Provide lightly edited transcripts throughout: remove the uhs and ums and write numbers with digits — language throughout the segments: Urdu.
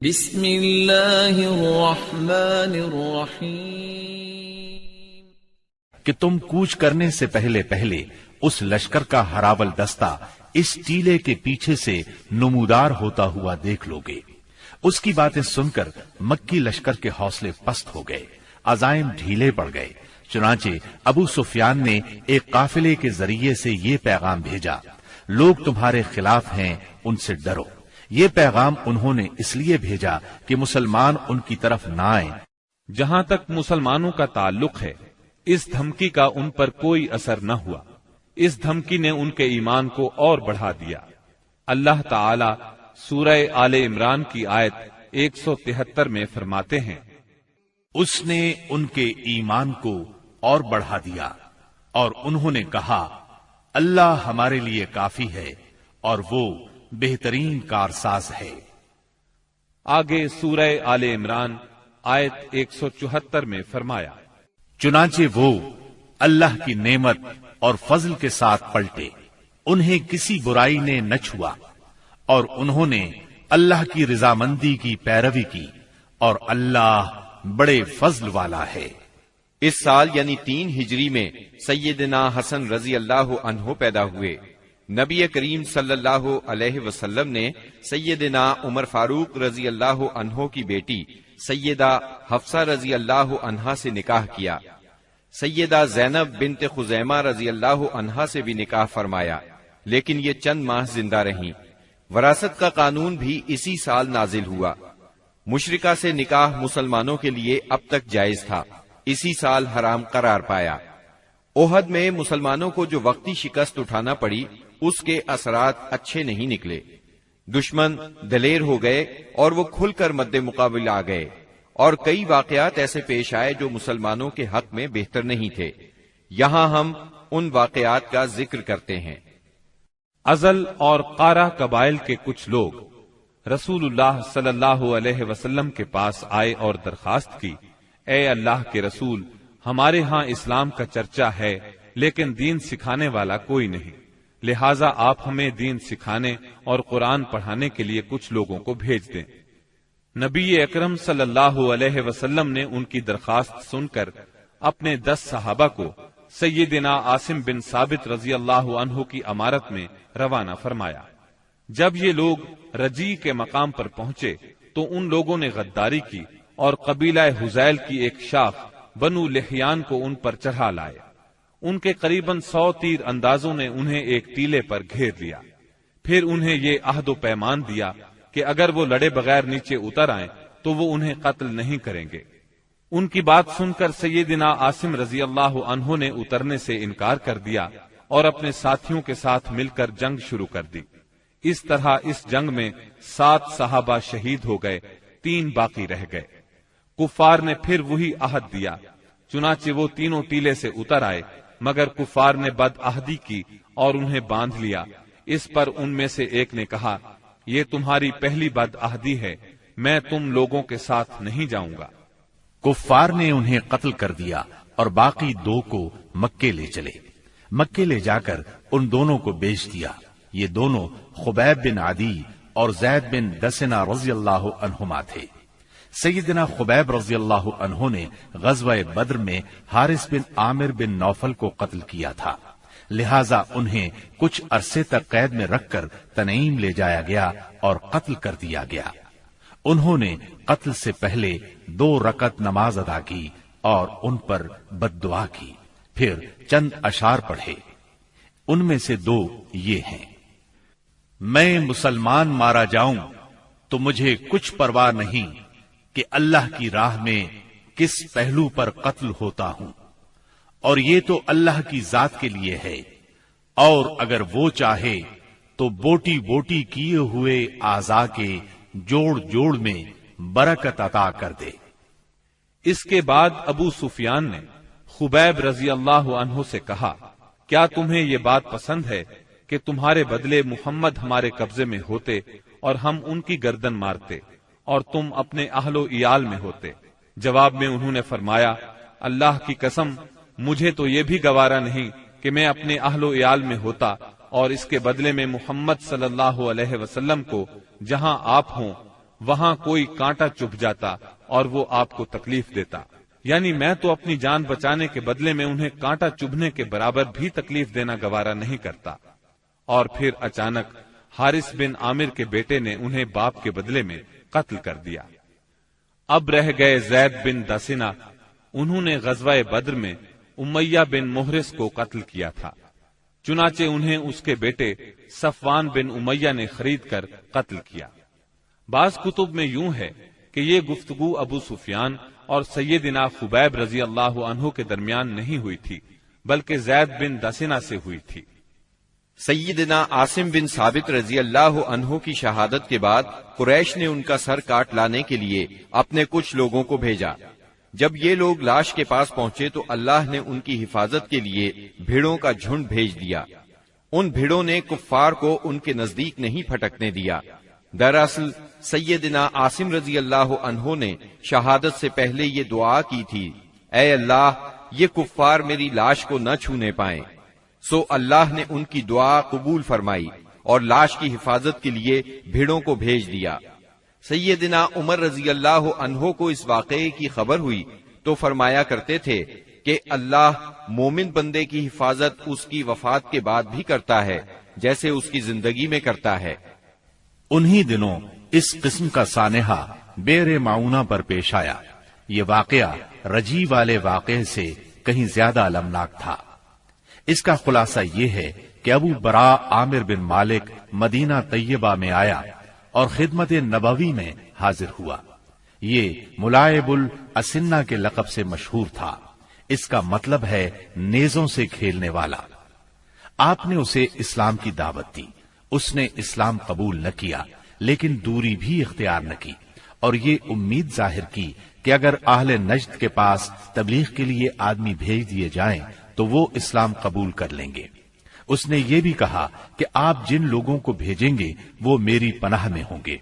بسم اللہ الرحمن الرحیم کہ تم کوچ کرنے سے پہلے پہلے اس لشکر کا ہراول دستہ اس ٹیلے کے پیچھے سے نمودار ہوتا ہوا دیکھ لوگے۔ اس کی باتیں سن کر مکی لشکر کے حوصلے پست ہو گئے، عزائم ڈھیلے پڑ گئے۔ چنانچہ ابو سفیان نے ایک قافلے کے ذریعے سے یہ پیغام بھیجا، لوگ تمہارے خلاف ہیں، ان سے ڈرو۔ یہ پیغام انہوں نے اس لیے بھیجا کہ مسلمان ان کی طرف نہ آئیں۔ جہاں تک مسلمانوں کا تعلق ہے، اس دھمکی کا ان پر کوئی اثر نہ ہوا۔ اس دھمکی نے ان کے ایمان کو اور بڑھا دیا۔ اللہ تعالی سورہ آل عمران کی آیت 173 میں فرماتے ہیں، اس نے ان کے ایمان کو اور بڑھا دیا اور انہوں نے کہا، اللہ ہمارے لیے کافی ہے اور وہ بہترین کارساز ہے۔ آگے سورہ آل عمران آیت 174 میں فرمایا، چنانچہ وہ اللہ کی نعمت اور فضل کے ساتھ پلٹے، انہیں کسی برائی نے نہ چھوا اور انہوں نے اللہ کی رضامندی کی پیروی کی اور اللہ بڑے فضل والا ہے۔ اس سال یعنی 3 ہجری میں سیدنا حسن رضی اللہ عنہ پیدا ہوئے۔ نبی کریم صلی اللہ علیہ وسلم نے سیدنا عمر فاروق رضی اللہ عنہ کی بیٹی سیدہ حفصہ رضی اللہ عنہا سے نکاح کیا۔ سیدہ زینب بنت خزیمہ رضی اللہ عنہا سے بھی نکاح فرمایا، لیکن یہ چند ماہ زندہ رہیں۔ وراثت کا قانون بھی اسی سال نازل ہوا۔ مشرکہ سے نکاح مسلمانوں کے لیے اب تک جائز تھا، اسی سال حرام قرار پایا۔ احد میں مسلمانوں کو جو وقتی شکست اٹھانا پڑی، اس کے اثرات اچھے نہیں نکلے۔ دشمن دلیر ہو گئے اور وہ کھل کر مد مقابل آ گئے، اور کئی واقعات ایسے پیش آئے جو مسلمانوں کے حق میں بہتر نہیں تھے۔ یہاں ہم ان واقعات کا ذکر کرتے ہیں۔ ازل اور قارہ قبائل کے کچھ لوگ رسول اللہ صلی اللہ علیہ وسلم کے پاس آئے اور درخواست کی، اے اللہ کے رسول، ہمارے ہاں اسلام کا چرچا ہے لیکن دین سکھانے والا کوئی نہیں، لہٰذا آپ ہمیں دین سکھانے اور قرآن پڑھانے کے لیے کچھ لوگوں کو بھیج دیں۔ نبی اکرم صلی اللہ علیہ وسلم نے ان کی درخواست سن کر اپنے 10 صحابہ کو سیدنا عاصم بن ثابت رضی اللہ عنہ کی امارت میں روانہ فرمایا۔ جب یہ لوگ رجی کے مقام پر پہنچے تو ان لوگوں نے غداری کی اور قبیلہ حذیل کی ایک شاخ بنو لحیان کو ان پر چڑھا لائے۔ ان کے قریباً 100 تیر اندازوں نے انہیں ایک ٹیلے پر گھیر لیا۔ پھر انہیں یہ عہد و پیمان دیا کہ اگر وہ لڑے بغیر نیچے اتر آئیں تو وہ انہیں قتل نہیں کریں گے۔ ان کی بات سن کر سیدنا عاصم رضی اللہ عنہ نے اترنے سے انکار کر دیا اور اپنے ساتھیوں کے ساتھ مل کر جنگ شروع کر دی۔ اس طرح اس جنگ میں 7 صحابہ شہید ہو گئے، 3 باقی رہ گئے۔ کفار نے پھر وہی عہد دیا، چنانچہ وہ تینوں ٹیلے سے اتر آئے، مگر کفار نے بد عہدی کی اور انہیں باندھ لیا۔ اس پر ان میں سے ایک نے کہا، یہ تمہاری پہلی بد عہدی ہے، میں تم لوگوں کے ساتھ نہیں جاؤں گا۔ کفار نے انہیں قتل کر دیا اور باقی 2 کو مکے لے چلے۔ مکے لے جا کر ان دونوں کو بیچ دیا۔ یہ دونوں خبیب بن عدی اور زید بن دسنہ رضی اللہ عنہما تھے۔ سیدنا خبیب رضی اللہ عنہ نے غزوہ بدر میں حارث بن عامر بن نوفل کو قتل کیا تھا، لہذا انہیں کچھ عرصے تک قید میں رکھ کر تنعیم لے جایا گیا اور قتل کر دیا گیا۔ انہوں نے قتل سے پہلے 2 رکعت نماز ادا کی اور ان پر بد دعا کی، پھر چند اشعار پڑھے۔ ان میں سے 2 یہ ہیں، میں مسلمان مارا جاؤں تو مجھے کچھ پرواہ نہیں کہ اللہ کی راہ میں کس پہلو پر قتل ہوتا ہوں، اور یہ تو اللہ کی ذات کے لیے ہے، اور اگر وہ چاہے تو بوٹی بوٹی کیے ہوئے اعضاء کے جوڑ جوڑ میں برکت عطا کر دے۔ اس کے بعد ابو سفیان نے خبیب رضی اللہ عنہ سے کہا، کیا تمہیں یہ بات پسند ہے کہ تمہارے بدلے محمد ہمارے قبضے میں ہوتے اور ہم ان کی گردن مارتے اور تم اپنے اہل و عیال میں ہوتے؟ جواب میں انہوں نے فرمایا، اللہ کی قسم، مجھے تو یہ بھی گوارا نہیں کہ میں اپنے اہل و عیال میں ہوتا اور اس کے بدلے میں محمد صلی اللہ علیہ وسلم کو جہاں آپ ہوں وہاں کوئی کانٹا چبھ جاتا اور وہ آپ کو تکلیف دیتا، یعنی میں تو اپنی جان بچانے کے بدلے میں انہیں کانٹا چبھنے کے برابر بھی تکلیف دینا گوارا نہیں کرتا۔ اور پھر اچانک حارث بن عامر کے بیٹے نے انہیں باپ کے بدلے میں قتل کر دیا۔ اب رہ گئے زید بن دسنہ، انہوں نے غزوہ بدر میں امیہ بن محرز کو قتل کیا تھا، چنانچہ انہیں اس کے بیٹے صفوان بن امیہ نے خرید کر قتل کیا۔ بعض کتب میں یوں ہے کہ یہ گفتگو ابو سفیان اور سیدنا خبیب رضی اللہ عنہ کے درمیان نہیں ہوئی تھی، بلکہ زید بن دسنہ سے ہوئی تھی۔ سیدنا عاصم بن ثابت رضی اللہ عنہ کی شہادت کے بعد قریش نے ان کا سر کاٹ لانے کے لیے اپنے کچھ لوگوں کو بھیجا۔ جب یہ لوگ لاش کے پاس پہنچے تو اللہ نے ان کی حفاظت کے لیے بھیڑوں کا جھنڈ بھیج دیا۔ ان بھیڑوں نے کفار کو ان کے نزدیک نہیں پھٹکنے دیا۔ دراصل سیدنا عاصم رضی اللہ عنہ نے شہادت سے پہلے یہ دعا کی تھی، اے اللہ یہ کفار میری لاش کو نہ چھونے پائیں۔ سو اللہ نے ان کی دعا قبول فرمائی اور لاش کی حفاظت کے لیے بھیڑوں کو بھیج دیا۔ سیدنا عمر رضی اللہ عنہ کو اس واقعے کی خبر ہوئی تو فرمایا کرتے تھے کہ اللہ مومن بندے کی حفاظت اس کی وفات کے بعد بھی کرتا ہے جیسے اس کی زندگی میں کرتا ہے۔ انہی دنوں اس قسم کا سانحہ بیر معونہ پر پیش آیا۔ یہ واقعہ رجی والے واقعے سے کہیں زیادہ المناک تھا۔ اس کا خلاصہ یہ ہے کہ ابو برا عامر بن مالک مدینہ طیبہ میں آیا اور خدمت نبوی میں حاضر ہوا۔ یہ ملائب الاسنہ کے لقب سے مشہور تھا۔ اس کا مطلب ہے نیزوں سے کھیلنے والا۔ آپ نے اسے اسلام کی دعوت دی۔ اس نے اسلام قبول نہ کیا، لیکن دوری بھی اختیار نہ کی، اور یہ امید ظاہر کی کہ اگر اہل نجد کے پاس تبلیغ کے لیے آدمی بھیج دیے جائیں تو وہ اسلام قبول کر لیں گے۔ اس نے یہ بھی کہا کہ آپ جن لوگوں کو بھیجیں گے وہ میری پناہ میں ہوں گے۔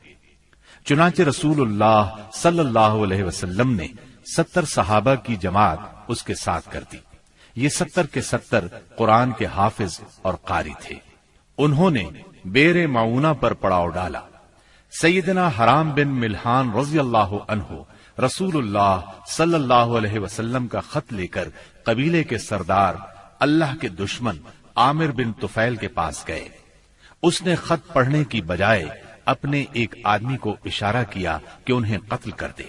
چنانچہ رسول اللہ صلی اللہ علیہ وسلم نے 70 صحابہ کی جماعت اس کے ساتھ کر دی۔ یہ 70 کے 70 قرآن کے حافظ اور قاری تھے۔ انہوں نے بیر معونہ پر پڑاؤ ڈالا۔ سیدنا حرام بن ملحان رضی اللہ عنہ رسول اللہ صلی اللہ علیہ وسلم کا خط لے کر قبیلے کے سردار اللہ کے دشمن عامر بن طفیل کے پاس گئے۔ اس نے خط پڑھنے کی بجائے اپنے ایک آدمی کو اشارہ کیا کہ انہیں قتل کر دے۔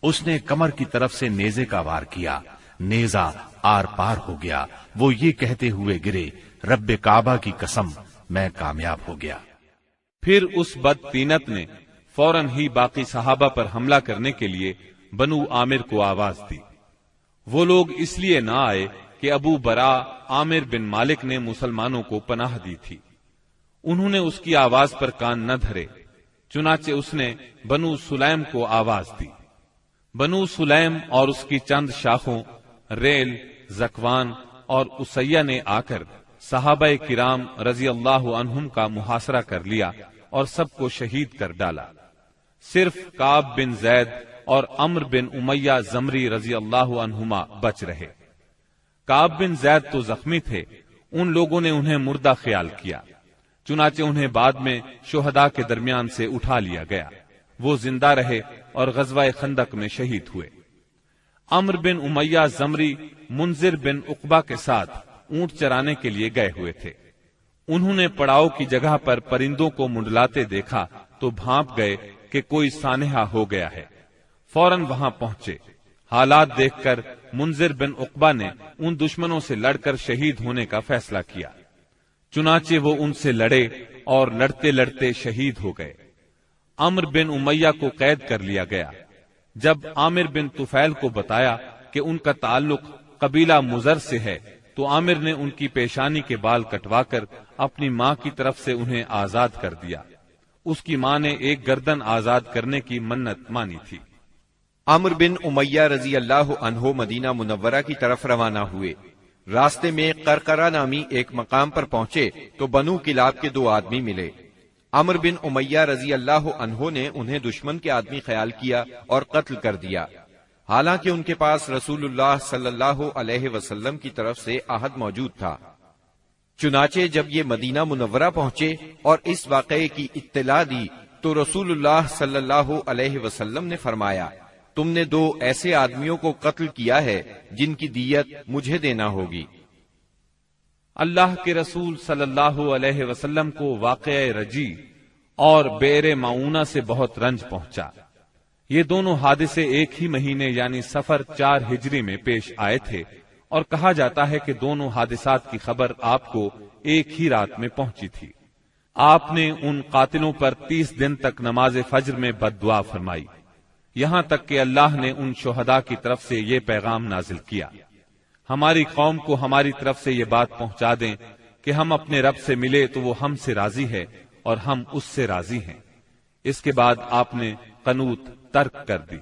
اس نے کمر کی طرف سے نیزے کا وار کیا، نیزہ آر پار ہو گیا۔ وہ یہ کہتے ہوئے گرے، رب کعبہ کی قسم میں کامیاب ہو گیا۔ پھر اس بدطینت نے فوراً ہی باقی صحابہ پر حملہ کرنے کے لیے بنو عامر کو آواز دی۔ وہ لوگ اس لیے نہ آئے کہ ابو برا عامر بن مالک نے مسلمانوں کو پناہ دی تھی۔ انہوں نے اس کی آواز پر کان نہ دھرے، چنانچہ اس نے بنو سلیم کو آواز دی۔ بنو سلیم اور اس کی چند شاخوں ریل، زکوان اور اسیہ نے آ کر صحابہ کرام رضی اللہ عنہم کا محاصرہ کر لیا اور سب کو شہید کر ڈالا۔ صرف کعب بن زید اور عمر بن امیہ زمری رضی اللہ عنہما بچ رہے۔ کعب بن زید تو زخمی تھے، ان لوگوں نے انہیں مردہ خیال کیا، چنانچہ انہیں بعد میں شہداء کے درمیان سے اٹھا لیا گیا۔ وہ زندہ رہے اور غزوہ خندق میں شہید ہوئے۔ عمر بن امیہ زمری منذر بن عقبہ کے ساتھ اونٹ چرانے کے لیے گئے ہوئے تھے۔ انہوں نے پڑاؤ کی جگہ پر پرندوں کو منڈلاتے دیکھا تو بھانپ گئے کہ کوئی سانحہ ہو گیا ہے۔ فوراً وہاں پہنچے۔ حالات دیکھ کر منذر بن عقبہ نے ان دشمنوں سے لڑ کر شہید ہونے کا فیصلہ کیا۔ چنانچہ وہ ان سے لڑے اور لڑتے لڑتے شہید ہو گئے۔ عمر بن امیہ کو قید کر لیا گیا۔ جب عامر بن طفیل کو بتایا کہ ان کا تعلق قبیلہ مزر سے ہے تو عامر نے ان کی پیشانی کے بال کٹوا کر اپنی ماں کی طرف سے انہیں آزاد کر دیا۔ اس کی ماں نے ایک گردن آزاد کرنے کی منت مانی تھی۔ عمر بن امیہ رضی اللہ عنہ مدینہ منورہ کی طرف روانہ ہوئے۔ راستے میں قرقرہ نامی ایک مقام پر پہنچے تو بنو کلاب کے 2 آدمی ملے۔ عمر بن امیہ رضی اللہ عنہ نے انہیں دشمن کے آدمی خیال کیا اور قتل کر دیا، حالانکہ ان کے پاس رسول اللہ صلی اللہ علیہ وسلم کی طرف سے عہد موجود تھا۔ چنانچہ جب یہ مدینہ منورہ پہنچے اور اس واقعے کی اطلاع دی تو رسول اللہ صلی اللہ علیہ وسلم نے فرمایا، تم نے 2 ایسے آدمیوں کو قتل کیا ہے جن کی دیت مجھے دینا ہوگی۔ اللہ کے رسول صلی اللہ علیہ وسلم کو واقعہ رجی اور بئر معونہ سے بہت رنج پہنچا۔ یہ دونوں حادثے ایک ہی مہینے یعنی صفر 4 ہجری میں پیش آئے تھے، اور کہا جاتا ہے کہ دونوں حادثات کی خبر آپ کو ایک ہی رات میں پہنچی تھی۔ آپ نے ان قاتلوں پر 30 دن تک نماز فجر میں بد دعا فرمائی، یہاں تک کہ اللہ نے ان شہداء کی طرف سے یہ پیغام نازل کیا، ہماری قوم کو ہماری طرف سے یہ بات پہنچا دیں کہ ہم اپنے رب سے ملے تو وہ ہم سے راضی ہے اور ہم اس سے راضی ہیں۔ اس کے بعد آپ نے قنوت ترک کر دی۔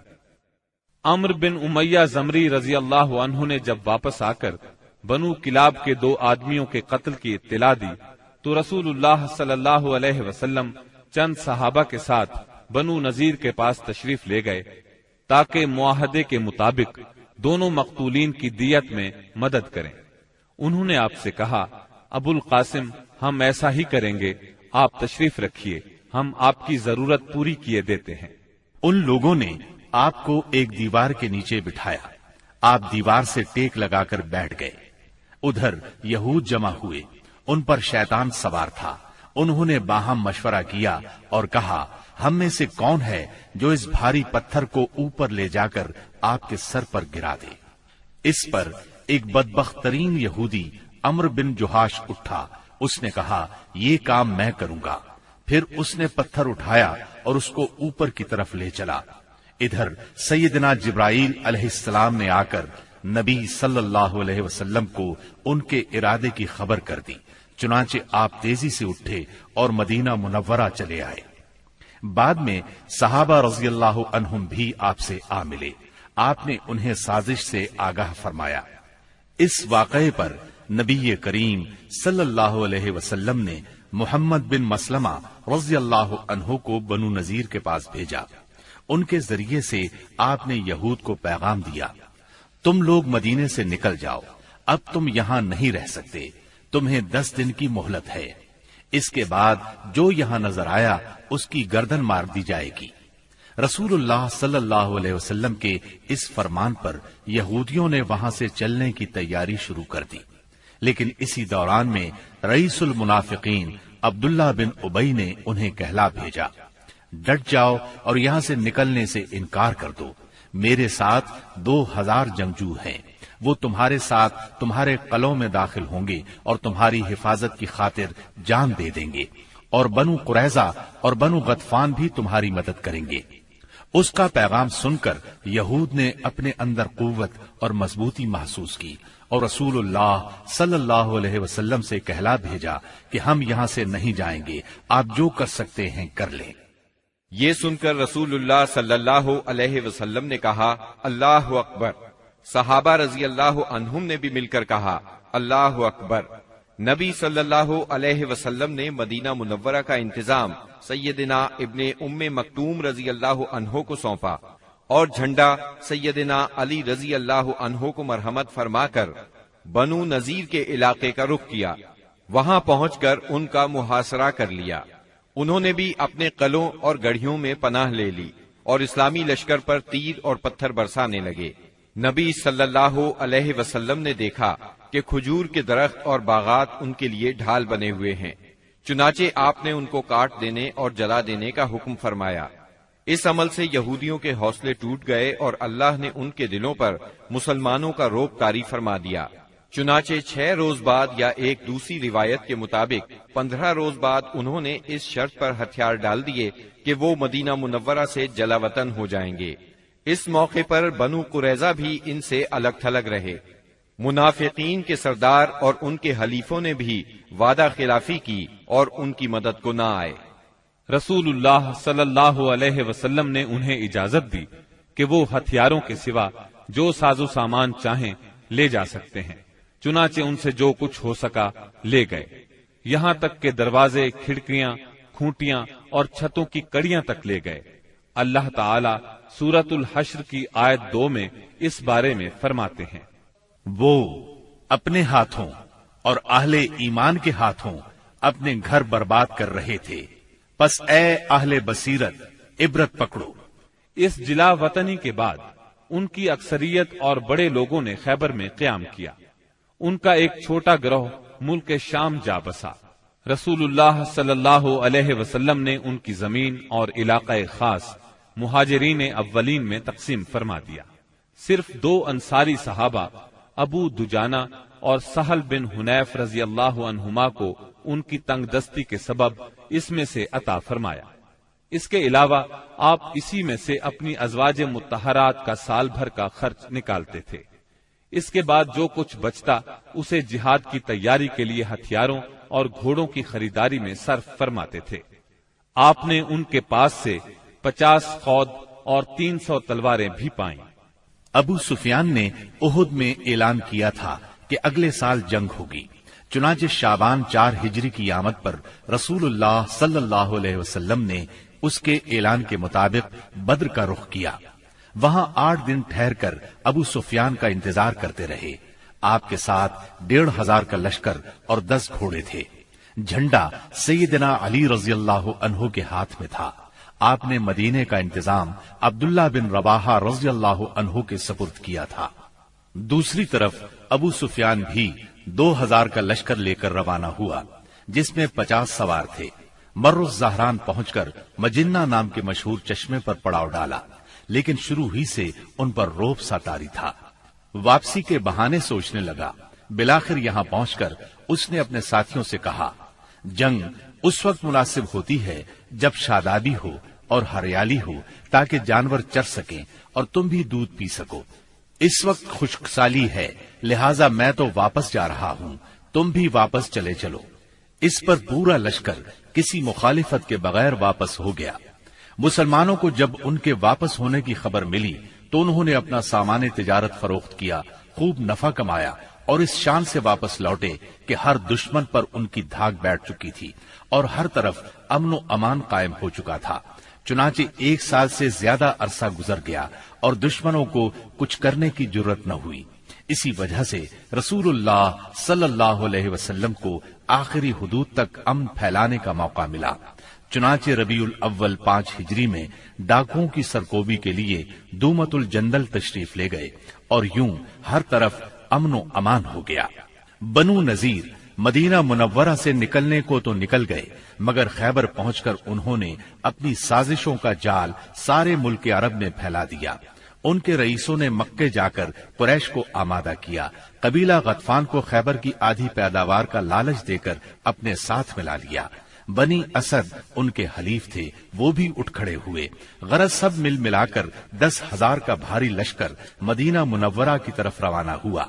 عمرو بن امیہ زمری رضی اللہ عنہ نے جب واپس آ کر بنو کلاب کے 2 آدمیوں کے قتل کی اطلاع دی تو رسول اللہ صلی اللہ علیہ وسلم چند صحابہ کے ساتھ بنو نذیر کے پاس تشریف لے گئے تاکہ معاہدے کے مطابق دونوں مقتولین کی دیت میں مدد کریں۔ انہوں نے آپ سے کہا، ابو القاسم، ہم ایسا ہی کریں گے، آپ تشریف رکھیے، ہم آپ کی ضرورت پوری کیے دیتے ہیں۔ ان لوگوں نے آپ کو ایک دیوار کے نیچے بٹھایا، آپ دیوار سے ٹیک لگا کر بیٹھ گئے۔ ادھر یہود جمع ہوئے، ان پر شیطان سوار تھا۔ انہوں نے باہم مشورہ کیا اور کہا، ہم میں سے کون ہے جو اس بھاری پتھر کو اوپر لے جا کر آپ کے سر پر گرا دے؟ اس پر ایک بدبخت ترین یہودی عمرو بن جہاش اٹھا، اس نے کہا، یہ کام میں کروں گا۔ پھر اس نے پتھر اٹھایا اور اس کو اوپر کی طرف لے چلا۔ ادھر سیدنا جبرائیل علیہ السلام نے آ کر نبی صلی اللہ علیہ وسلم کو ان کے ارادے کی خبر کر دی، چنانچہ آپ تیزی سے اٹھے اور مدینہ منورہ چلے آئے۔ بعد میں صحابہ رضی اللہ عنہم بھی آپ سے آ ملے، آپ نے انہیں سازش سے آگاہ فرمایا۔ اس واقعے پر نبی کریم صلی اللہ علیہ وسلم نے محمد بن مسلمہ رضی اللہ عنہ کو بنو نذیر کے پاس بھیجا۔ ان کے ذریعے سے آپ نے یہود کو پیغام دیا، تم لوگ مدینے سے نکل جاؤ، اب تم یہاں نہیں رہ سکتے، تمہیں 10 دن کی مہلت ہے، اس کے بعد جو یہاں نظر آیا اس کی گردن مار دی جائے گی۔ رسول اللہ صلی اللہ علیہ وسلم کے اس فرمان پر یہودیوں نے وہاں سے چلنے کی تیاری شروع کر دی، لیکن اسی دوران میں رئیس المنافقین عبداللہ بن ابی نے انہیں کہلا بھیجا، ڈٹ جاؤ اور یہاں سے نکلنے سے انکار کر دو، میرے ساتھ 2000 جنگجو ہیں، وہ تمہارے ساتھ تمہارے قلعوں میں داخل ہوں گے اور تمہاری حفاظت کی خاطر جان دے دیں گے، اور بنو قریظہ اور بنو غطفان بھی تمہاری مدد کریں گے۔ اس کا پیغام سن کر یہود نے اپنے اندر قوت اور مضبوطی محسوس کی اور رسول اللہ صلی اللہ علیہ وسلم سے کہلا بھیجا کہ ہم یہاں سے نہیں جائیں گے، آپ جو کر سکتے ہیں کر لیں۔ یہ سن کر رسول اللہ صلی اللہ علیہ وسلم نے کہا، اللہ اکبر۔ صحابہ رضی اللہ عنہم نے بھی مل کر کہا، اللہ اکبر۔ نبی صلی اللہ علیہ وسلم نے مدینہ منورہ کا انتظام سیدنا ابن ام مکتوم رضی اللہ عنہ کو سونپا اور جھنڈا سیدنا علی رضی اللہ عنہ کو مرحمت فرما کر بنو نذیر کے علاقے کا رخ کیا۔ وہاں پہنچ کر ان کا محاصرہ کر لیا۔ انہوں نے بھی اپنے قلعوں اور گڑھیوں میں پناہ لے لی اور اسلامی لشکر پر تیر اور پتھر برسانے لگے۔ نبی صلی اللہ علیہ وسلم نے دیکھا کہ کھجور کے درخت اور باغات ان کے لیے ڈھال بنے ہوئے ہیں، چنانچہ آپ نے ان کو کاٹ دینے اور جلا دینے کا حکم فرمایا۔ اس عمل سے یہودیوں کے حوصلے ٹوٹ گئے اور اللہ نے ان کے دلوں پر مسلمانوں کا رعب طاری فرما دیا۔ چنانچہ 6 روز بعد یا ایک دوسری روایت کے مطابق 15 روز بعد انہوں نے اس شرط پر ہتھیار ڈال دیے کہ وہ مدینہ منورہ سے جلا وطن ہو جائیں گے۔ اس موقع پر بنو قریظہ بھی ان سے الگ تھلگ رہے۔ منافقین کے سردار اور ان کے حلیفوں نے بھی وعدہ خلافی کی اور ان کی مدد کو نہ آئے۔ رسول اللہ صلی اللہ علیہ وسلم نے انہیں اجازت دی کہ وہ ہتھیاروں کے سوا جو ساز و سامان چاہیں لے جا سکتے ہیں، چنانچہ ان سے جو کچھ ہو سکا لے گئے، یہاں تک کہ دروازے، کھڑکیاں، کھوٹیاں اور چھتوں کی کڑیاں تک لے گئے۔ اللہ تعالی سورۃ الحشر کی آیت 2 میں اس بارے میں فرماتے ہیں، وہ اپنے ہاتھوں اور اہل ایمان کے ہاتھوں اپنے گھر برباد کر رہے تھے، پس اے اہل بصیرت عبرت پکڑو۔ اس جلا وطنی کے بعد ان کی اکثریت اور بڑے لوگوں نے خیبر میں قیام کیا۔ ان کا ایک چھوٹا گروہ ملک شام جا بسا۔ رسول اللہ صلی اللہ علیہ وسلم نے ان کی زمین اور علاقہ خاص مہاجرین اولین میں تقسیم فرما دیا۔ صرف 2 انصاری صحابہ ابو دجانہ اور سہل بن حنیف رضی اللہ عنہما کو ان کی تنگ دستی کے سبب اس میں سے عطا فرمایا۔ اس کے علاوہ آپ اسی میں سے اپنی ازواج مطہرات کا سال بھر کا خرچ نکالتے تھے۔ اس کے بعد جو کچھ بچتا اسے جہاد کی تیاری کے لیے ہتھیاروں اور گھوڑوں کی خریداری میں صرف فرماتے تھے۔ آپ نے ان کے پاس سے 50 خود اور 300 تلواریں بھی پائیں۔ ابو سفیان نے احد میں اعلان کیا تھا کہ اگلے سال جنگ ہوگی، چنانچہ شعبان 4 ہجری کی آمد پر رسول اللہ صلی اللہ علیہ وسلم نے اس کے اعلان کے مطابق بدر کا رخ کیا۔ وہاں 8 دن ٹھہر کر ابو سفیان کا انتظار کرتے رہے۔ آپ کے ساتھ 1500 کا لشکر اور 10 گھوڑے تھے۔ جھنڈا سیدنا علی رضی اللہ عنہ کے ہاتھ میں تھا۔ آپ نے مدینے کا انتظام عبداللہ بن رواحہ رضی اللہ عنہ کے سپرد کیا تھا۔ دوسری طرف ابو سفیان بھی 2000 کا لشکر لے کر روانہ ہوا، جس میں 50 سوار تھے۔ مر الزہران پہنچ کر مجنہ نام کے مشہور چشمے پر پڑاؤ ڈالا، لیکن شروع ہی سے ان پر روب سا طاری تھا۔ واپسی کے بہانے سوچنے لگا۔ بالآخر یہاں پہنچ کر اس نے اپنے ساتھیوں سے کہا، جنگ اس وقت مناسب ہوتی ہے جب شادابی ہو اور ہریالی ہو، تاکہ جانور چر سکیں اور تم بھی دودھ پی سکو۔ اس وقت خشک سالی ہے، لہٰذا میں تو واپس جا رہا ہوں، تم بھی واپس چلے چلو۔ اس پر پورا لشکر کسی مخالفت کے بغیر واپس ہو گیا۔ مسلمانوں کو جب ان کے واپس ہونے کی خبر ملی تو انہوں نے اپنا سامان تجارت فروخت کیا، خوب نفع کمایا اور اس شان سے واپس لوٹے کہ ہر دشمن پر ان کی دھاک بیٹھ چکی تھی اور ہر طرف امن و امان قائم ہو چکا تھا۔ چنانچہ 1 سال سے زیادہ عرصہ گزر گیا اور دشمنوں کو کچھ کرنے کی جرت نہ ہوئی۔ اسی وجہ سے رسول اللہ صلی اللہ علیہ وسلم کو آخری حدود تک امن پھیلانے کا موقع ملا۔ چنانچہ ربیع الاول 5 ہجری میں ڈاکوؤں کی سرکوبی کے لیے دومت الجندل تشریف لے گئے اور یوں ہر طرف امن و امان ہو گیا۔ بنو نذیر مدینہ منورہ سے نکلنے کو تو نکل گئے، مگر خیبر پہنچ کر انہوں نے اپنی سازشوں کا جال سارے ملک عرب میں پھیلا دیا۔ ان کے رئیسوں نے مکے جا کر قریش کو آمادہ کیا۔ قبیلہ غطفان کو خیبر کی آدھی پیداوار کا لالچ دے کر اپنے ساتھ ملا لیا۔ بنی اسد ان کے حلیف تھے، وہ بھی اٹھ کھڑے ہوئے۔ غرض سب مل ملا کر 10,000 کا بھاری لشکر مدینہ منورہ کی طرف روانہ ہوا۔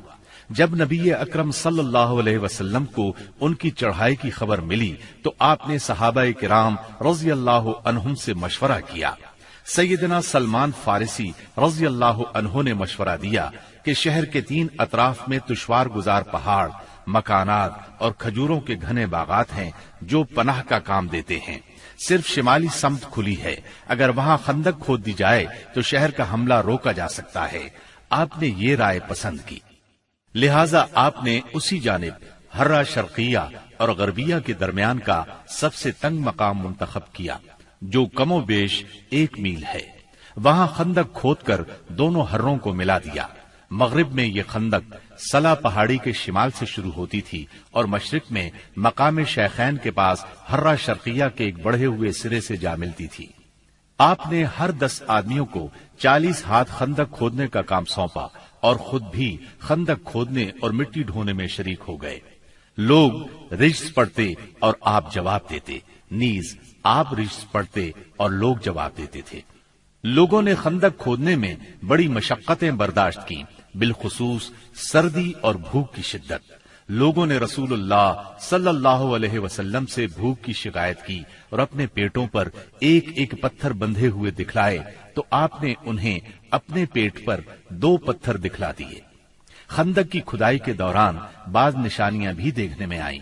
جب نبی اکرم صلی اللہ علیہ وسلم کو ان کی چڑھائی کی خبر ملی تو آپ نے صحابہ کرام رضی اللہ عنہم سے مشورہ کیا۔ سیدنا سلمان فارسی رضی اللہ عنہ نے مشورہ دیا کہ شہر کے 3 اطراف میں دشوار گزار پہاڑ، مکانات اور کھجوروں کے گھنے باغات ہیں جو پناہ کا کام دیتے ہیں۔ صرف شمالی سمت کھلی ہے، اگر وہاں خندق کھود دی جائے تو شہر کا حملہ روکا جا سکتا ہے۔ آپ نے یہ رائے پسند کی، لہٰذا آپ نے اسی جانب ہرہ شرقیہ اور غربیہ کے درمیان کا سب سے تنگ مقام منتخب کیا، جو کم و بیش 1 میل ہے۔ وہاں خندق کھود کر دونوں ہروں کو ملا دیا۔ مغرب میں یہ خندق سلا پہاڑی کے شمال سے شروع ہوتی تھی اور مشرق میں مقام شیخین کے پاس ہرہ شرقیہ کے ایک بڑھے ہوئے سرے سے جا ملتی تھی۔ آپ نے ہر 10 آدمیوں کو 40 ہاتھ خندق کھودنے کا کام سونپا اور خود بھی خندق کھودنے اور مٹی ڈھونے میں شریک ہو گئے۔ لوگ رجز پڑھتے اور آپ جواب دیتے، نیز آپ رجز پڑھتے اور لوگ جواب دیتے تھے۔ لوگوں نے خندق کھودنے میں بڑی مشقتیں برداشت کی، بالخصوص سردی اور بھوک کی شدت۔ لوگوں نے رسول اللہ صلی اللہ علیہ وسلم سے بھوک کی شکایت کی اور اپنے پیٹوں پر 1 پتھر بندھے ہوئے دکھلائے تو آپ نے انہیں اپنے پیٹ پر 2 پتھر دکھلا دیے۔ خندق کی کھدائی کے دوران بعض نشانیاں بھی دیکھنے میں آئیں۔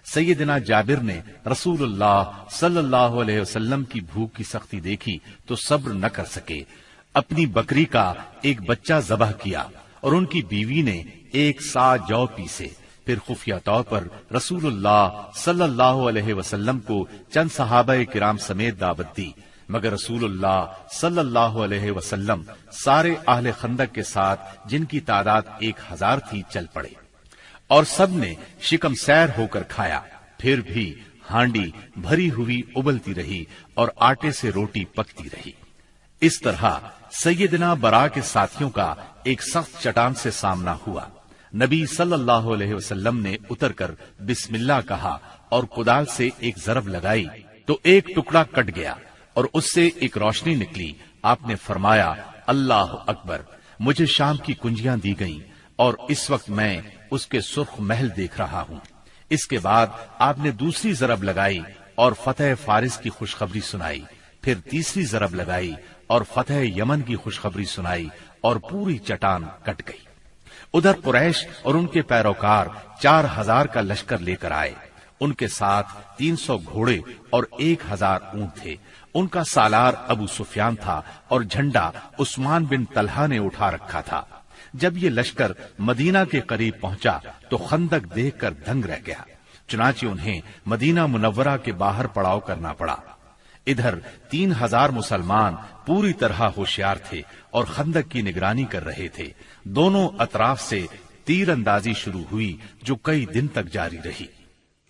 سیدنا جابر نے رسول اللہ صلی اللہ علیہ وسلم کی بھوک کی سختی دیکھی تو صبر نہ کر سکے، اپنی بکری کا ایک بچہ ذبح کیا اور ان کی بیوی نے 1 سا جو پیسے پھر خفیہ طور پر رسول اللہ صلی اللہ علیہ وسلم کو چند صحابہ کرام سمیت دعوت دی، مگر رسول اللہ صلی اللہ علیہ وسلم سارے اہل خندق کے ساتھ، جن کی تعداد 1000 تھی، چل پڑے اور سب نے شکم سیر ہو کر کھایا۔ پھر بھی ہانڈی بھری ہوئی ابلتی رہی اور آٹے سے روٹی پکتی رہی۔ اس طرح سیدنا برا کے ساتھیوں کا ایک سخت چٹان سے سامنا ہوا۔ نبی صلی اللہ علیہ وسلم نے اتر کر بسم اللہ کہا اور کدال سے ایک ضرب لگائی تو ایک ٹکڑا کٹ گیا اور اس سے ایک روشنی نکلی۔ آپ نے فرمایا اللہ اکبر، مجھے شام کی کنجیاں دی گئیں اور اس وقت میں اس کے سرخ محل دیکھ رہا ہوں۔ اس کے بعد آپ نے دوسری ضرب لگائی اور فتح فارس کی خوشخبری سنائی، پھر تیسری ضرب لگائی اور فتح یمن کی خوشخبری سنائی اور پوری چٹان کٹ گئی۔ ادھر قریش اور ان کے پیروکار 4000 کا لشکر لے کر آئے۔ ان کے ساتھ 300 گھوڑے اور 1000 اونٹ تھے۔ ان کا سالار ابو سفیان تھا اور جھنڈا عثمان بن طلحہ نے اٹھا رکھا تھا۔ جب یہ لشکر مدینہ کے قریب پہنچا تو خندق دیکھ کر دنگ رہ گیا، چنانچہ انہیں مدینہ منورہ کے باہر پڑاؤ کرنا پڑا۔ ادھر 3000 مسلمان پوری طرح ہوشیار تھے اور خندق کی نگرانی کر رہے تھے۔ دونوں اطراف سے تیر اندازی شروع ہوئی جو کئی دن تک جاری رہی۔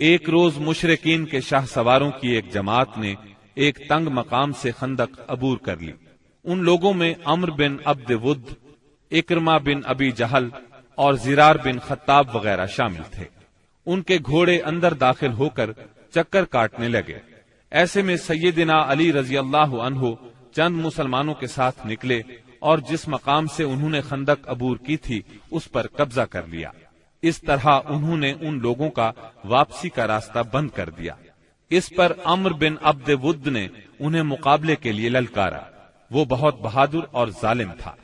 ایک روز مشرکین کے شاہ سواروں کی ایک جماعت نے ایک تنگ مقام سے خندق عبور کر لی۔ ان لوگوں میں عمر بن عبد ود، اکرمہ بن ابی جہل اور زرار بن خطاب وغیرہ شامل تھے۔ ان کے گھوڑے اندر داخل ہو کر چکر کاٹنے لگے۔ ایسے میں سیدنا علی رضی اللہ عنہ چند مسلمانوں کے ساتھ نکلے اور جس مقام سے انہوں نے خندق عبور کی تھی اس پر قبضہ کر لیا۔ اس طرح انہوں نے ان لوگوں کا واپسی کا راستہ بند کر دیا۔ اس پر عمر بن عبد ود نے انہیں مقابلے کے لیے للکارا۔ وہ بہت بہادر اور ظالم تھا۔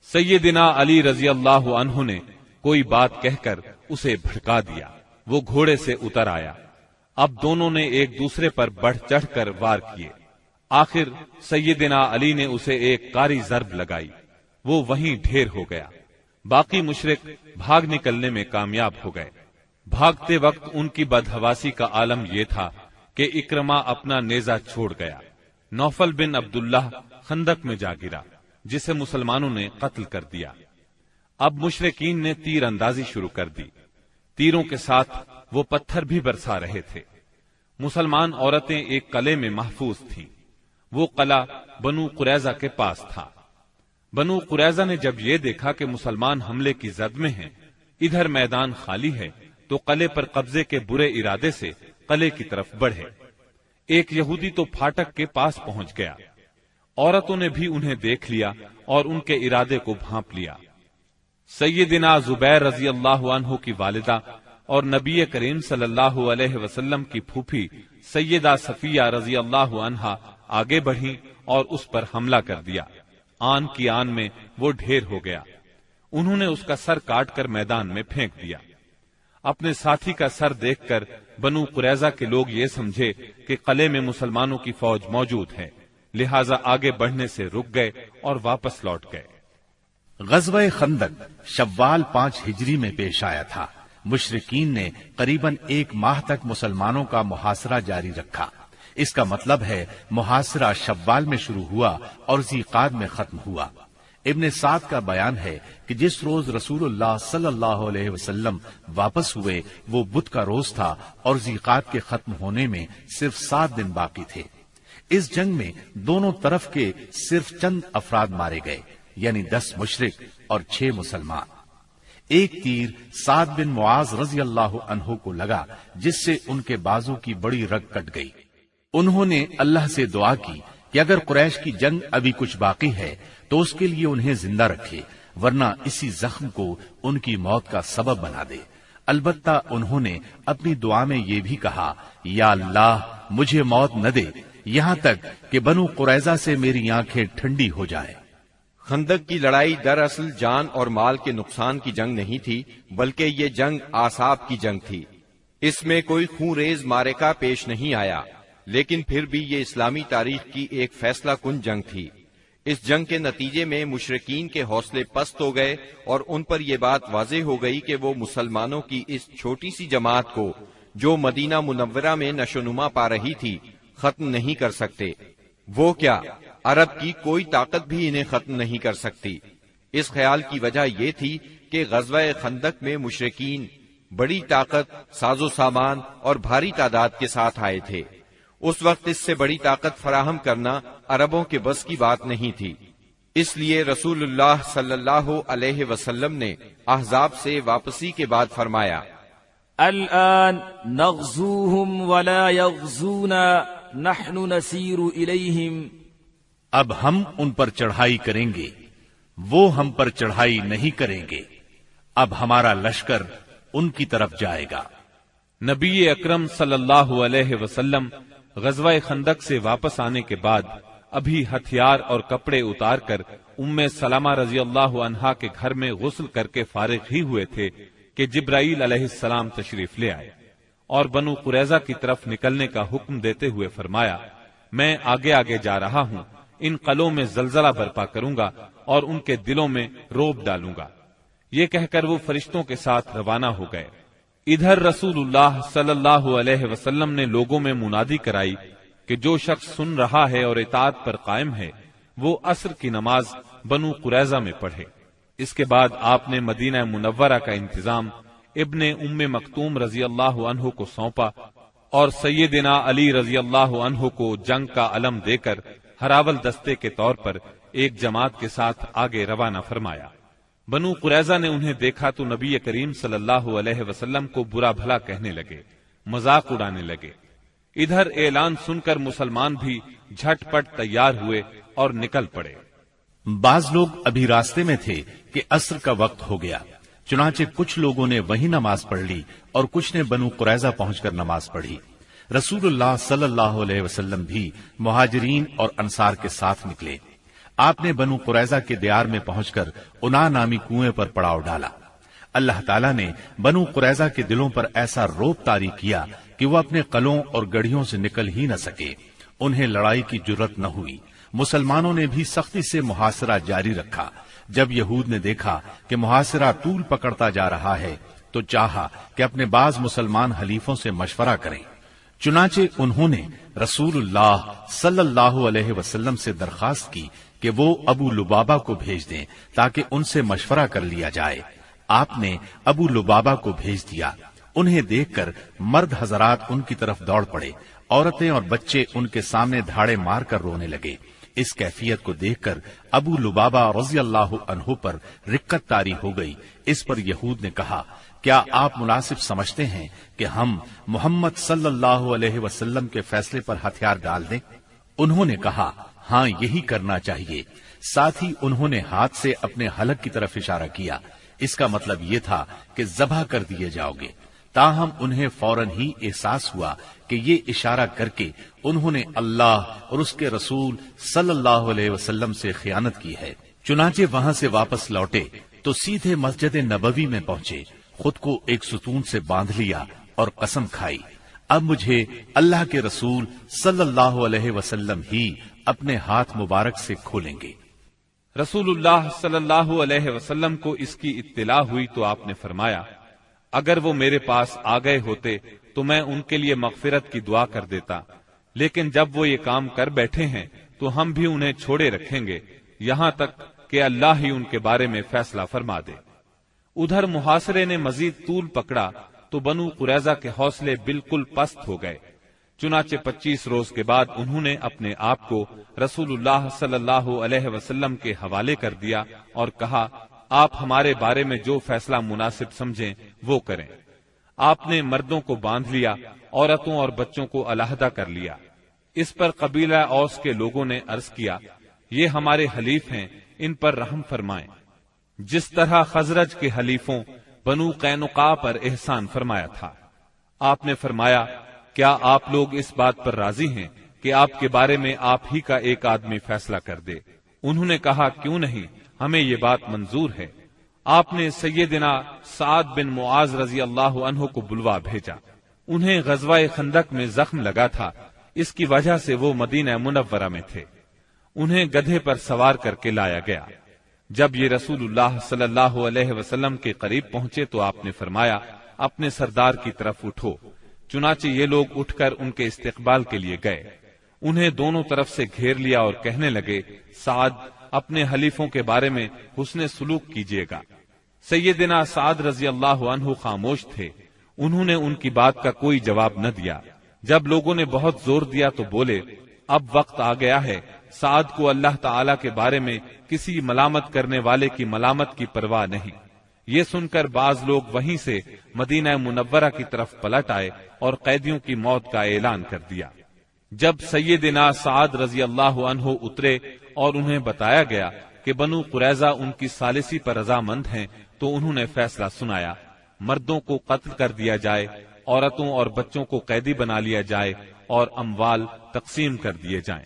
سیدنا علی رضی اللہ عنہ نے کوئی بات کہہ کر اسے بھڑکا دیا۔ وہ گھوڑے سے اتر آیا۔ اب دونوں نے ایک دوسرے پر بڑھ چڑھ کر وار کیے۔ آخر سیدنا علی نے اسے ایک کاری ضرب لگائی، وہ وہیں ڈھیر ہو گیا۔ باقی مشرک بھاگ نکلنے میں کامیاب ہو گئے۔ بھاگتے وقت ان کی بدحواسی کا عالم یہ تھا کہ اکرمہ اپنا نیزہ چھوڑ گیا۔ نوفل بن عبداللہ خندق میں جا گرا، جسے مسلمانوں نے قتل کر دیا۔ اب مشرکین نے تیر اندازی شروع کر دی۔ تیروں کے ساتھ وہ پتھر بھی برسا رہے تھے۔ مسلمان عورتیں ایک قلعے میں محفوظ تھیں۔ وہ قلعہ بنو قریظہ کے پاس تھا۔ بنو قریظہ نے جب یہ دیکھا کہ مسلمان حملے کی زد میں ہیں، ادھر میدان خالی ہے، تو قلعے پر قبضے کے برے ارادے سے قلعے کی طرف بڑھے۔ ایک یہودی تو پھاٹک کے پاس پہنچ گیا۔ عورتوں نے بھی انہیں دیکھ لیا اور ان کے ارادے کو بھانپ لیا۔ سیدنا زبیر رضی اللہ عنہ کی والدہ اور نبی کریم صلی اللہ علیہ وسلم کی پھوپھی سیدہ صفیہ رضی اللہ عنہا آگے بڑھی اور اس پر حملہ کر دیا۔ آن کی آن میں وہ ڈھیر ہو گیا۔ انہوں نے اس کا سر کاٹ کر میدان میں پھینک دیا۔ اپنے ساتھی کا سر دیکھ کر بنو قریظہ کے لوگ یہ سمجھے کہ قلعے میں مسلمانوں کی فوج موجود ہے، لہذا آگے بڑھنے سے رک گئے اور واپس لوٹ گئے۔ غزوہ خندق شوال 5 ہجری میں پیش آیا تھا۔ مشرکین نے قریباً 1 ماہ تک مسلمانوں کا محاصرہ جاری رکھا۔ اس کا مطلب ہے محاصرہ شوال میں شروع ہوا اور ذیقعد میں ختم ہوا۔ ابن سعد کا بیان ہے کہ جس روز رسول اللہ صلی اللہ علیہ وسلم واپس ہوئے وہ بدھ کا روز تھا اور ذیقعد کے ختم ہونے میں صرف 7 دن باقی تھے۔ اس جنگ میں دونوں طرف کے صرف چند افراد مارے گئے، یعنی 10 مشرک اور 6 مسلمان۔ ایک تیر سعد بن معاذ رضی اللہ عنہ کو لگا، جس سے ان کے بازو کی بڑی رگ کٹ گئی۔ انہوں نے اللہ سے دعا کی کہ اگر قریش کی جنگ ابھی کچھ باقی ہے تو اس کے لیے انہیں زندہ رکھے، ورنہ اسی زخم کو ان کی موت کا سبب بنا دے۔ البتہ انہوں نے اپنی دعا میں یہ بھی کہا، یا اللہ مجھے موت نہ دے یہاں تک کہ بنو قریظہ سے میری آنکھیں ٹھنڈی ہو جائیں۔ خندق کی لڑائی دراصل جان اور مال کے نقصان کی جنگ نہیں تھی، بلکہ یہ جنگ اعصاب کی جنگ تھی۔ اس میں کوئی خون ریز معرکہ پیش نہیں آیا، لیکن پھر بھی یہ اسلامی تاریخ کی ایک فیصلہ کن جنگ تھی۔ اس جنگ کے نتیجے میں مشرکین کے حوصلے پست ہو گئے اور ان پر یہ بات واضح ہو گئی کہ وہ مسلمانوں کی اس چھوٹی سی جماعت کو جو مدینہ منورہ میں نشو نما پا رہی تھی ختم نہیں کر سکتے۔ وہ کیا، عرب کی کوئی طاقت بھی انہیں ختم نہیں کر سکتی۔ اس خیال کی وجہ یہ تھی کہ غزوہ خندق میں مشرکین بڑی طاقت، ساز و سامان اور بھاری تعداد کے ساتھ آئے تھے۔ اس وقت اس سے بڑی طاقت فراہم کرنا عربوں کے بس کی بات نہیں تھی۔ اس لیے رسول اللہ صلی اللہ علیہ وسلم نے احزاب سے واپسی کے بعد فرمایا، الآن نغزوهم ولا يغزونا نحن نسير إليهم۔ اب ہم ان پر چڑھائی کریں گے، وہ ہم پر چڑھائی نہیں کریں گے۔ اب ہمارا لشکر ان کی طرف جائے گا۔ نبی اکرم صلی اللہ علیہ وسلم غزوہ خندق سے واپس آنے کے بعد ابھی ہتھیار اور کپڑے اتار کر ام سلمہ رضی اللہ عنہا کے گھر میں غسل کر کے فارغ ہی ہوئے تھے کہ جبرائیل علیہ السلام تشریف لے آئے اور بنو قریظہ کی طرف نکلنے کا حکم دیتے ہوئے فرمایا، میں آگے آگے جا رہا ہوں، ان قلعوں میں زلزلہ برپا کروں گا اور ان کے دلوں میں روب ڈالوں گا۔ یہ کہہ کر وہ فرشتوں کے ساتھ روانہ ہو گئے۔ ادھر رسول اللہ صلی اللہ علیہ وسلم نے لوگوں میں منادی کرائی کہ جو شخص سن رہا ہے اور اطاعت پر قائم ہے وہ عصر کی نماز بنو قریظہ میں پڑھے۔ اس کے بعد آپ نے مدینہ منورہ کا انتظام ابن ام مکتوم رضی اللہ عنہ کو سونپا اور سیدنا علی رضی اللہ عنہ کو جنگ کا علم دے کر ہراول دستے کے طور پر ایک جماعت کے ساتھ آگے روانہ فرمایا۔ بنو قریظہ نے انہیں دیکھا تو نبی کریم صلی اللہ علیہ وسلم کو برا بھلا کہنے لگے، مذاق اڑانے لگے۔ ادھر اعلان سن کر مسلمان بھی جھٹ پٹ تیار ہوئے اور نکل پڑے۔ بعض لوگ ابھی راستے میں تھے کہ عصر کا وقت ہو گیا، چنانچہ کچھ لوگوں نے وہیں نماز پڑھ لی اور کچھ نے بنو قریظہ پہنچ کر نماز پڑھی۔ رسول اللہ صلی اللہ علیہ وسلم بھی مہاجرین اور انصار کے ساتھ نکلے۔ آپ نے بنو قریظہ کے دیار میں پہنچ کر انا نامی کنویں پر پڑاؤ ڈالا۔ اللہ تعالیٰ نے بنو قریظہ کے دلوں پر ایسا روب طاری کیا کہ وہ اپنے قلعوں اور گڑھیوں سے نکل ہی نہ سکے۔ انہیں لڑائی کی جرت نہ ہوئی۔ مسلمانوں نے بھی سختی سے محاصرہ جاری رکھا۔ جب یہود نے دیکھا کہ محاصرہ طول پکڑتا جا رہا ہے تو چاہا کہ اپنے بعض مسلمان حلیفوں سے مشورہ کریں۔ چنانچہ انہوں نے رسول اللہ صلی اللہ علیہ وسلم سے درخواست کی کہ وہ ابو لبابہ کو بھیج دیں تاکہ ان سے مشورہ کر لیا جائے۔ آپ نے ابو لبابہ کو بھیج دیا۔ انہیں دیکھ کر مرد حضرات ان کی طرف دوڑ پڑے، عورتیں اور بچے ان کے سامنے دھاڑے مار کر رونے لگے۔ اس کیفیت کو دیکھ کر ابو لبابہ رضی اللہ عنہ پر رقت طاری ہو گئی۔ اس پر یہود نے کہا، کیا آپ مناسب سمجھتے ہیں کہ ہم محمد صلی اللہ علیہ وسلم کے فیصلے پر ہتھیار ڈال دیں؟ انہوں نے کہا، ہاں یہی کرنا چاہیے۔ ساتھ ہی انہوں نے ہاتھ سے اپنے حلق کی طرف اشارہ کیا۔ اس کا مطلب یہ تھا کہ ذبح کر دیے جاؤ گے۔ تاہم انہیں فوراً ہی احساس ہوا کہ یہ اشارہ کر کے انہوں نے اللہ اور اس کے رسول صلی اللہ علیہ وسلم سے خیانت کی ہے۔ چنانچہ وہاں سے واپس لوٹے تو سیدھے مسجد نبوی میں پہنچے، خود کو ایک ستون سے باندھ لیا اور قسم کھائی، اب مجھے اللہ کے رسول صلی اللہ علیہ وسلم ہی اپنے ہاتھ مبارک سے کھولیں گے۔ رسول اللہ صلی اللہ علیہ وسلم کو اس کی اطلاع ہوئی تو آپ نے فرمایا، اگر وہ میرے پاس آ گئے ہوتے تو میں ان کے لیے مغفرت کی دعا کر دیتا، لیکن جب وہ یہ کام کر بیٹھے ہیں تو ہم بھی انہیں چھوڑے رکھیں گے یہاں تک کہ اللہ ہی ان کے بارے میں فیصلہ فرما دے۔ ادھر محاصرے نے مزید طول پکڑا تو بنو قریظہ کے حوصلے بالکل پست ہو گئے۔ چنانچہ 25 روز کے بعد انہوں نے اپنے آپ کو رسول اللہ صلی اللہ علیہ وسلم کے حوالے کر دیا اور کہا، آپ ہمارے بارے میں جو فیصلہ مناسب سمجھیں وہ کریں۔ آپ نے مردوں کو باندھ لیا، عورتوں اور بچوں کو علیحدہ کر لیا۔ اس پر قبیلہ اوس کے لوگوں نے عرض کیا، یہ ہمارے حلیف ہیں، ان پر رحم فرمائیں، جس طرح خزرج کے حلیفوں بنو قینقاع پر احسان فرمایا تھا۔ آپ نے فرمایا، کیا آپ لوگ اس بات پر راضی ہیں کہ آپ کے بارے میں آپ ہی کا ایک آدمی فیصلہ کر دے؟ انہوں نے کہا، کیوں نہیں، ہمیں یہ بات منظور ہے۔ آپ نے سیدنا سعد بن معاذ رضی اللہ عنہ کو بلوا بھیجا۔ انہیں غزوہ خندق میں زخم لگا تھا، اس کی وجہ سے وہ مدینہ منورہ میں تھے۔ انہیں گدھے پر سوار کر کے لایا گیا۔ جب یہ رسول اللہ صلی اللہ علیہ وسلم کے قریب پہنچے تو آپ نے فرمایا، اپنے سردار کی طرف اٹھو۔ چنانچہ یہ لوگ اٹھ کر ان کے استقبال کے لیے گئے، انہیں دونوں طرف سے گھیر لیا اور کہنے لگے، سعد اپنے حلیفوں کے بارے میں حسن سلوک کیجیے گا۔ سیدنا سعد رضی اللہ عنہ خاموش تھے، انہوں نے ان کی بات کا کوئی جواب نہ دیا۔ جب لوگوں نے بہت زور دیا تو بولے، اب وقت آ گیا ہے، سعد کو اللہ تعالی کے بارے میں کسی ملامت کرنے والے کی ملامت کی پرواہ نہیں۔ یہ سن کر بعض لوگ وہیں سے مدینہ منورہ کی طرف پلٹ آئے اور قیدیوں کی موت کا اعلان کر دیا۔ جب سیدنا سعد رضی اللہ عنہ اترے اور انہیں بتایا گیا کہ بنو قریظہ ان کی ثالثی پر رضامند ہیں تو انہوں نے فیصلہ سنایا، مردوں کو قتل کر دیا جائے، عورتوں اور بچوں کو قیدی بنا لیا جائے اور اموال تقسیم کر دیے جائیں۔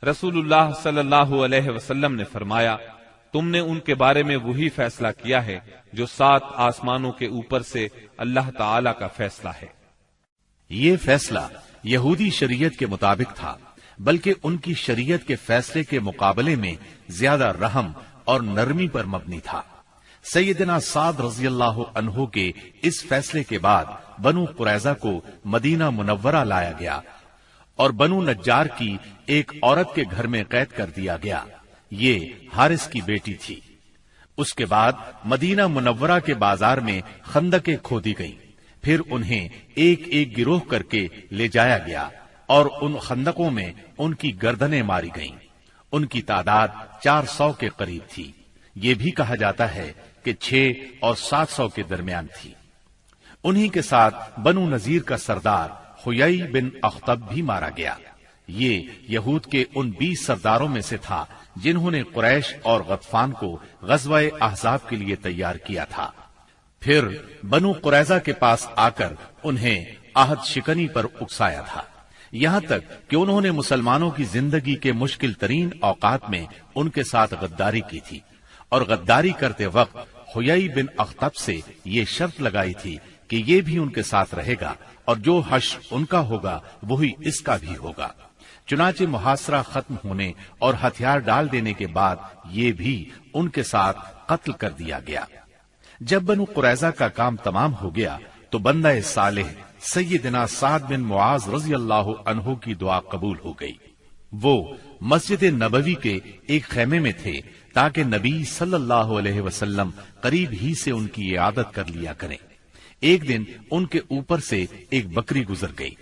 رسول اللہ صلی اللہ علیہ وسلم نے فرمایا، تم نے ان کے بارے میں وہی فیصلہ کیا ہے جو 7 آسمانوں کے اوپر سے اللہ تعالی کا فیصلہ ہے۔ یہ فیصلہ یہودی شریعت کے مطابق تھا، بلکہ ان کی شریعت کے فیصلے کے مقابلے میں زیادہ رحم اور نرمی پر مبنی تھا۔ سیدنا سعد رضی اللہ عنہ کے اس فیصلے کے بعد بنو قریظہ کو مدینہ منورہ لایا گیا اور بنو نجار کی ایک عورت کے گھر میں قید کر دیا گیا، یہ حارث کی بیٹی تھی۔ اس کے بعد مدینہ منورہ کے بازار میں خندقیں کھودی گئیں، پھر انہیں ایک ایک گروہ کر کے لے جایا گیا اور ان خندقوں میں ان کی گردنیں ماری گئیں۔ ان کی تعداد 400 کے قریب تھی، یہ بھی کہا جاتا ہے کہ 6 اور 700 کے درمیان تھی۔ انہی کے ساتھ بنو نذیر کا سردار حیی بن اخطب بھی مارا گیا۔ یہ یہود کے ان 20 سرداروں میں سے تھا جنہوں نے قریش اور غطفان کو غزوہ احزاب کے لیے تیار کیا تھا۔ پھر بنو قریظہ کے پاس آ کر انہیں عہد شکنی پر اکسایا تھا، یہاں تک کہ انہوں نے مسلمانوں کی زندگی کے مشکل ترین اوقات میں ان کے ساتھ غداری کی تھی، اور غداری کرتے وقت حیی بن اخطب سے یہ شرط لگائی تھی کہ یہ بھی ان کے ساتھ رہے گا اور جو حشر ان کا ہوگا وہی اس کا بھی ہوگا۔ چنانچہ محاصرہ ختم ہونے اور ہتھیار ڈال دینے کے بعد یہ بھی ان کے ساتھ قتل کر دیا گیا۔ جب بنو قریظہ کا کام تمام ہو گیا تو بندہ صالح سیدنا سعد بن معاذ رضی اللہ عنہ کی دعا قبول ہو گئی۔ وہ مسجد نبوی کے ایک خیمے میں تھے تاکہ نبی صلی اللہ علیہ وسلم قریب ہی سے ان کی عیادت کر لیا کریں۔ ایک دن ان کے اوپر سے ایک بکری گزر گئی،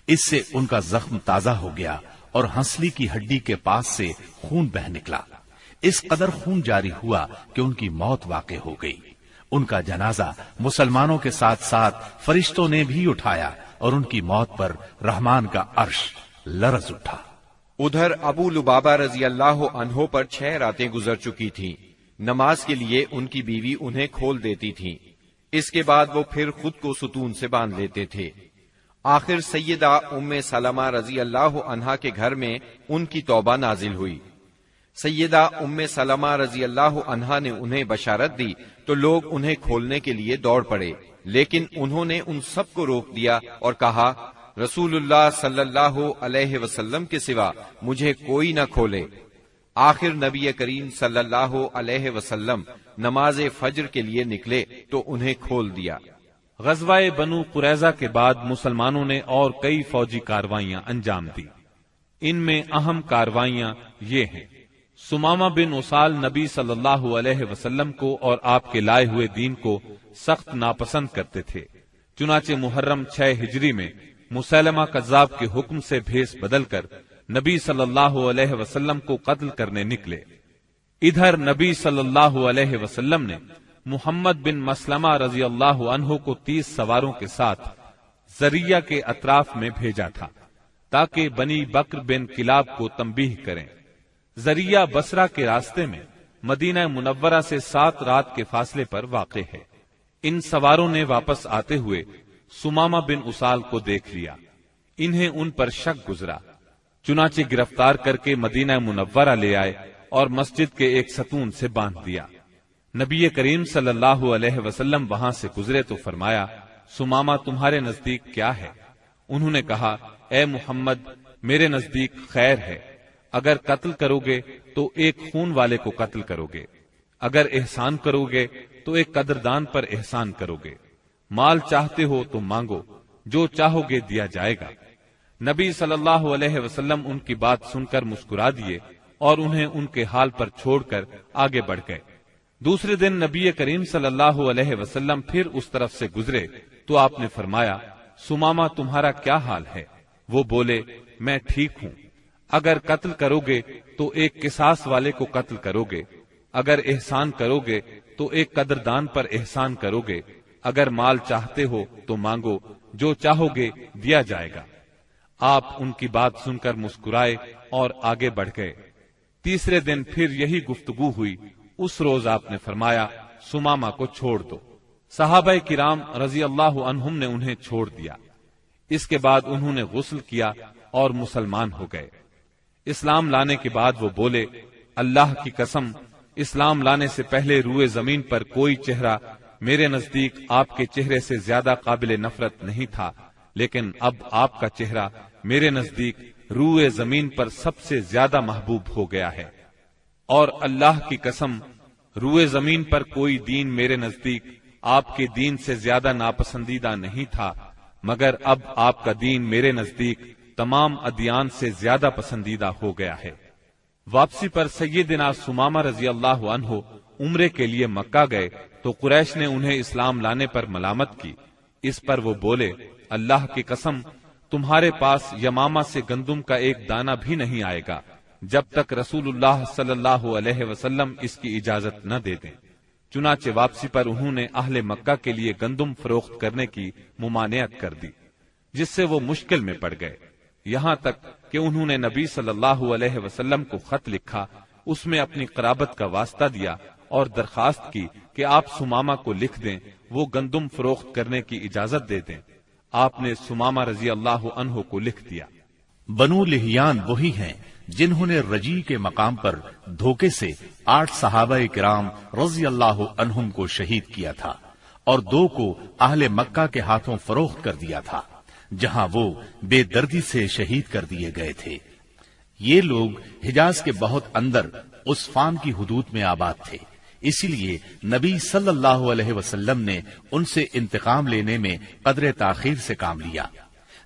اس سے ان کا زخم تازہ ہو گیا اور ہنسلی کی ہڈی کے پاس سے خون بہ نکلا۔ اس قدر خون جاری ہوا کہ ان کی موت واقع ہو گئی۔ ان کا جنازہ مسلمانوں کے ساتھ ساتھ فرشتوں نے بھی اٹھایا اور ان کی موت پر رحمان کا عرش لرز اٹھا۔ ادھر ابو لبابہ رضی اللہ عنہ پر 6 راتیں گزر چکی تھیں۔ نماز کے لیے ان کی بیوی انہیں کھول دیتی تھی، اس کے بعد وہ پھر خود کو ستون سے باندھ لیتے تھے۔ آخر سیدہ ام سلمہ رضی اللہ عنہا کے گھر میں ان کی توبہ نازل ہوئی۔ سیدہ ام سلمہ رضی اللہ عنہا نے انہیں بشارت دی تو لوگ انہیں کھولنے کے لیے دوڑ پڑے، لیکن انہوں نے ان سب کو روک دیا اور کہا، رسول اللہ صلی اللہ علیہ وسلم کے سوا مجھے کوئی نہ کھولے۔ آخر نبی کریم صلی اللہ علیہ وسلم نماز فجر کے لیے نکلے تو انہیں کھول دیا۔ غزوہ بنو قریظہ کے بعد مسلمانوں نے اور کئی فوجی کاروائیاں انجام دی۔ ان میں اہم کاروائیاں یہ ہیں: سمامہ بن اسال نبی صلی اللہ علیہ وسلم کو اور آپ کے لائے ہوئے دین کو سخت ناپسند کرتے تھے، چنانچہ محرم 6 ہجری میں مسیلمہ کذاب کے حکم سے بھیس بدل کر نبی صلی اللہ علیہ وسلم کو قتل کرنے نکلے۔ ادھر نبی صلی اللہ علیہ وسلم نے محمد بن مسلمہ رضی اللہ عنہ کو 30 سواروں کے ساتھ زریہ کے اطراف میں بھیجا تھا تاکہ بنی بکر بن کلاب کو تنبیہ کریں۔ زریہ بصرہ کے راستے میں مدینہ منورہ سے 7 رات کے فاصلے پر واقع ہے۔ ان سواروں نے واپس آتے ہوئے سمامہ بن اسال کو دیکھ لیا، انہیں ان پر شک گزرا، چنانچہ گرفتار کر کے مدینہ منورہ لے آئے اور مسجد کے ایک ستون سے باندھ دیا۔ نبی کریم صلی اللہ علیہ وسلم وہاں سے گزرے تو فرمایا، سمامہ تمہارے نزدیک کیا ہے؟ انہوں نے کہا، اے محمد، میرے نزدیک خیر ہے۔ اگر قتل کرو گے تو ایک خون والے کو قتل کرو گے، اگر احسان کرو گے تو ایک قدردان پر احسان کرو گے، مال چاہتے ہو تو مانگو، جو چاہو گے دیا جائے گا۔ نبی صلی اللہ علیہ وسلم ان کی بات سن کر مسکرا دیے اور انہیں ان کے حال پر چھوڑ کر آگے بڑھ گئے۔ دوسرے دن نبی کریم صلی اللہ علیہ وسلم پھر اس طرف سے گزرے تو آپ نے فرمایا، سمامہ تمہارا کیا حال ہے؟ وہ بولے، میں ٹھیک ہوں۔ اگر قتل کرو گے تو ایک قصاص والے کو قتل کرو گے، اگر احسان کرو گے تو ایک قدردان پر احسان کرو گے، اگر مال چاہتے ہو تو مانگو، جو چاہو گے دیا جائے گا۔ آپ ان کی بات سن کر مسکرائے اور آگے بڑھ گئے۔ تیسرے دن پھر یہی گفتگو ہوئی۔ اس روز آپ نے فرمایا، سمامہ کو چھوڑ دو۔ صحابہ کرام رضی اللہ عنہم نے انہیں چھوڑ دیا۔ اس کے بعد انہوں نے غسل کیا اور مسلمان ہو گئے۔ اسلام لانے کے بعد وہ بولے، اللہ کی قسم، اسلام لانے سے پہلے روئے زمین پر کوئی چہرہ میرے نزدیک آپ کے چہرے سے زیادہ قابل نفرت نہیں تھا، لیکن اب آپ کا چہرہ میرے نزدیک روئے زمین پر سب سے زیادہ محبوب ہو گیا ہے، اور اللہ کی قسم، روئے زمین پر کوئی دین میرے نزدیک آپ کے دین سے زیادہ ناپسندیدہ نہیں تھا، مگر اب آپ کا دین میرے نزدیک تمام ادیان سے زیادہ پسندیدہ ہو گیا ہے۔ واپسی پر سیدنا سمامہ رضی اللہ عنہ عمرے کے لیے مکہ گئے تو قریش نے انہیں اسلام لانے پر ملامت کی۔ اس پر وہ بولے، اللہ کی قسم، تمہارے پاس یمامہ سے گندم کا ایک دانہ بھی نہیں آئے گا جب تک رسول اللہ صلی اللہ علیہ وسلم اس کی اجازت نہ دے دیں۔ چنانچہ واپسی پر انہوں نے اہل مکہ کے لیے گندم فروخت کرنے کی ممانعت کر دی، جس سے وہ مشکل میں پڑ گئے، یہاں تک کہ انہوں نے نبی صلی اللہ علیہ وسلم کو خط لکھا، اس میں اپنی قرابت کا واسطہ دیا اور درخواست کی کہ آپ سمامہ کو لکھ دیں، وہ گندم فروخت کرنے کی اجازت دے دیں۔ آپ نے سمامہ رضی اللہ عنہ کو لکھ دیا۔ بنو لہیان وہی ہیں جنہوں نے رجی کے مقام پر دھوکے سے 8 صحابہ کرام رضی اللہ عنہم کو شہید کیا تھا اور 2 کو اہل مکہ کے ہاتھوں فروخت کر دیا تھا، جہاں وہ بے دردی سے شہید کر دیے گئے تھے۔ یہ لوگ حجاز کے بہت اندر عصفان کی حدود میں آباد تھے، اسی لیے نبی صلی اللہ علیہ وسلم نے ان سے انتقام لینے میں قدر تاخیر سے کام لیا۔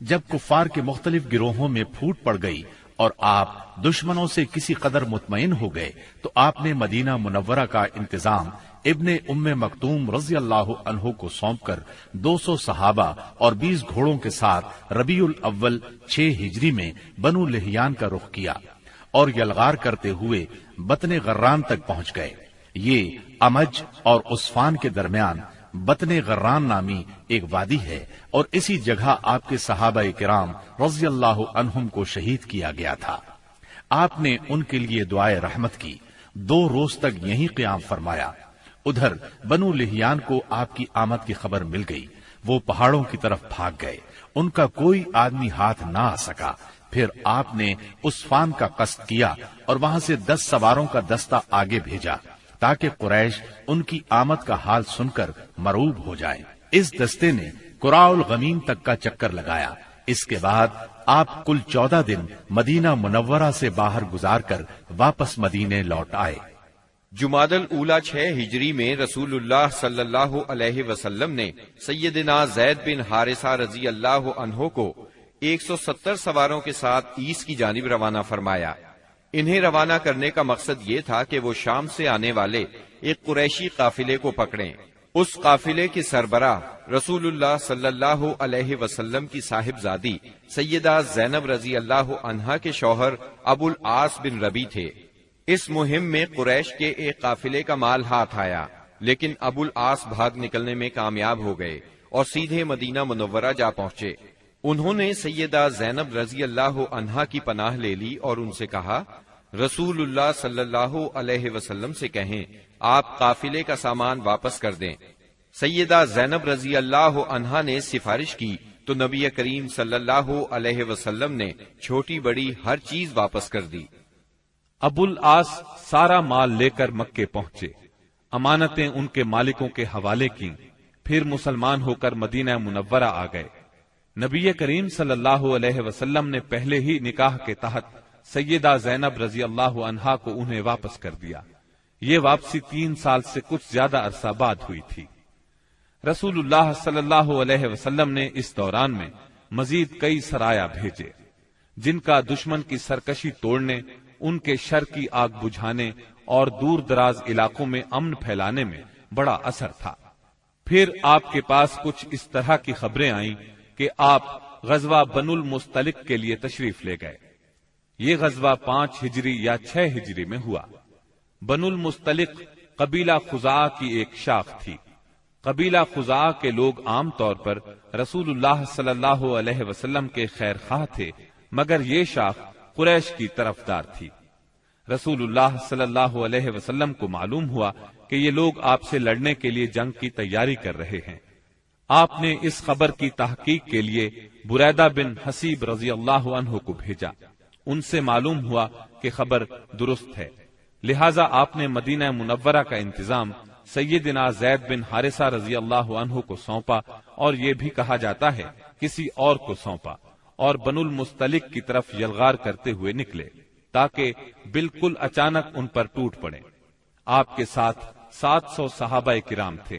جب کفار کے مختلف گروہوں میں پھوٹ پڑ گئی اور آپ دشمنوں سے کسی قدر مطمئن ہو گئے تو آپ نے مدینہ منورہ کا انتظام ابن ام مکتوم رضی اللہ عنہ کو سونپ کر 200 صحابہ اور 20 گھوڑوں کے ساتھ ربیع الاول 6 ہجری میں بنو لہیان کا رخ کیا اور یلغار کرتے ہوئے بطن غران تک پہنچ گئے۔ یہ امج اور عصفان کے درمیان بطن غران نامی ایک وادی ہے اور اسی جگہ آپ کے صحابہ کرام رضی اللہ عنہم کو شہید کیا گیا تھا۔ آپ نے ان کے لیے دعائے رحمت کی، 2 روز تک یہیں قیام فرمایا۔ ادھر بنو لہیان کو آپ کی آمد کی خبر مل گئی، وہ پہاڑوں کی طرف بھاگ گئے، ان کا کوئی آدمی ہاتھ نہ آ سکا۔ پھر آپ نے عصفان کا قصد کیا اور وہاں سے 10 سواروں کا دستہ آگے بھیجا تاکہ قریش ان کی آمد کا حال سن کر مرعوب ہو جائے۔ اس دستے نے قراء الغمیم تک کا چکر لگایا۔ اس کے بعد آپ کل 14 دن مدینہ منورہ سے باہر گزار کر واپس مدینے لوٹ آئے۔ جمادی الاولیٰ 6 ہجری میں رسول اللہ صلی اللہ علیہ وسلم نے سیدنا زید بن حارثہ رضی اللہ عنہ کو 170 سواروں کے ساتھ عیس کی جانب روانہ فرمایا۔ انہیں روانہ کرنے کا مقصد یہ تھا کہ وہ شام سے آنے والے ایک قریشی قافلے کو پکڑیں۔ اس قافلے کے سربراہ رسول اللہ صلی اللہ علیہ وسلم کی صاحبزادی سیدہ زینب رضی اللہ عنہا کے شوہر ابو العاص بن ربی تھے۔ اس مہم میں قریش کے ایک قافلے کا مال ہاتھ آیا، لیکن ابو العاص بھاگ نکلنے میں کامیاب ہو گئے اور سیدھے مدینہ منورہ جا پہنچے۔ انہوں نے سیدہ زینب رضی اللہ عنہا کی پناہ لے لی اور ان سے کہا، رسول اللہ صلی اللہ علیہ وسلم سے کہیں آپ قافلے کا سامان واپس کر دیں۔ سیدہ زینب رضی اللہ عنہا نے سفارش کی تو نبی کریم صلی اللہ علیہ وسلم نے چھوٹی بڑی ہر چیز واپس کر دی۔ ابو العاص سارا مال لے کر مکے پہنچے، امانتیں ان کے مالکوں کے حوالے کی، پھر مسلمان ہو کر مدینہ منورہ آ گئے۔ نبی کریم صلی اللہ علیہ وسلم نے پہلے ہی نکاح کے تحت سیدہ زینب رضی اللہ عنہا کو انہیں واپس کر دیا۔ یہ واپسی 3 سال سے کچھ زیادہ عرصہ بعد ہوئی تھی۔ رسول اللہ صلی اللہ علیہ وسلم نے اس دوران میں مزید کئی سرایا بھیجے، جن کا دشمن کی سرکشی توڑنے، ان کے شر کی آگ بجھانے اور دور دراز علاقوں میں امن پھیلانے میں بڑا اثر تھا۔ پھر آپ کے پاس کچھ اس طرح کی خبریں آئیں کہ آپ غزوہ بنو المستلق کے لیے تشریف لے گئے۔ یہ غزوہ 5 ہجری یا 6 ہجری میں ہوا۔ بنو المستلق قبیلہ خزاعہ کی ایک شاخ تھی۔ قبیلہ خزاعہ کے لوگ عام طور پر رسول اللہ صلی اللہ علیہ وسلم کے خیر خواہ تھے، مگر یہ شاخ قریش کی طرفدار تھی۔ رسول اللہ صلی اللہ علیہ وسلم کو معلوم ہوا کہ یہ لوگ آپ سے لڑنے کے لیے جنگ کی تیاری کر رہے ہیں۔ آپ نے اس خبر کی تحقیق کے لیے بریدہ بن حسیب رضی اللہ عنہ کو بھیجا۔ ان سے معلوم ہوا کہ خبر درست ہے، لہذا آپ نے مدینہ منورہ کا انتظام سیدنا زید بن حارثہ رضی اللہ عنہ کو سونپا، اور یہ بھی کہا جاتا ہے کسی اور کو سونپا، اور بنو المستلق کی طرف یلغار کرتے ہوئے نکلے تاکہ بالکل اچانک ان پر ٹوٹ پڑے۔ آپ کے ساتھ 700 صحابہ کرام تھے،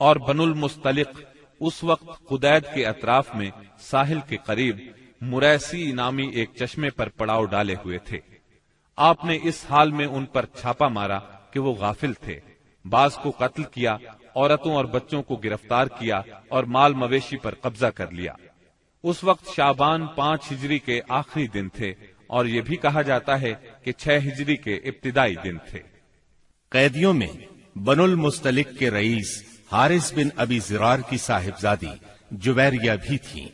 اور بنو المستلق اس وقت قدید کے اطراف میں ساحل کے قریب مریسی نامی ایک چشمے پر پڑاؤ ڈالے ہوئے تھے۔ آپ نے اس حال میں ان پر چھاپا مارا کہ وہ غافل تھے، بعض کو قتل کیا، عورتوں اور بچوں کو گرفتار کیا اور مال مویشی پر قبضہ کر لیا۔ اس وقت شعبان 5 ہجری کے آخری دن تھے، اور یہ بھی کہا جاتا ہے کہ 6 ہجری کے ابتدائی دن تھے۔ قیدیوں میں بنو المستلق کے رئیس حارث بن ابی زرار کی صاحبزادی جویریہ بھی تھی۔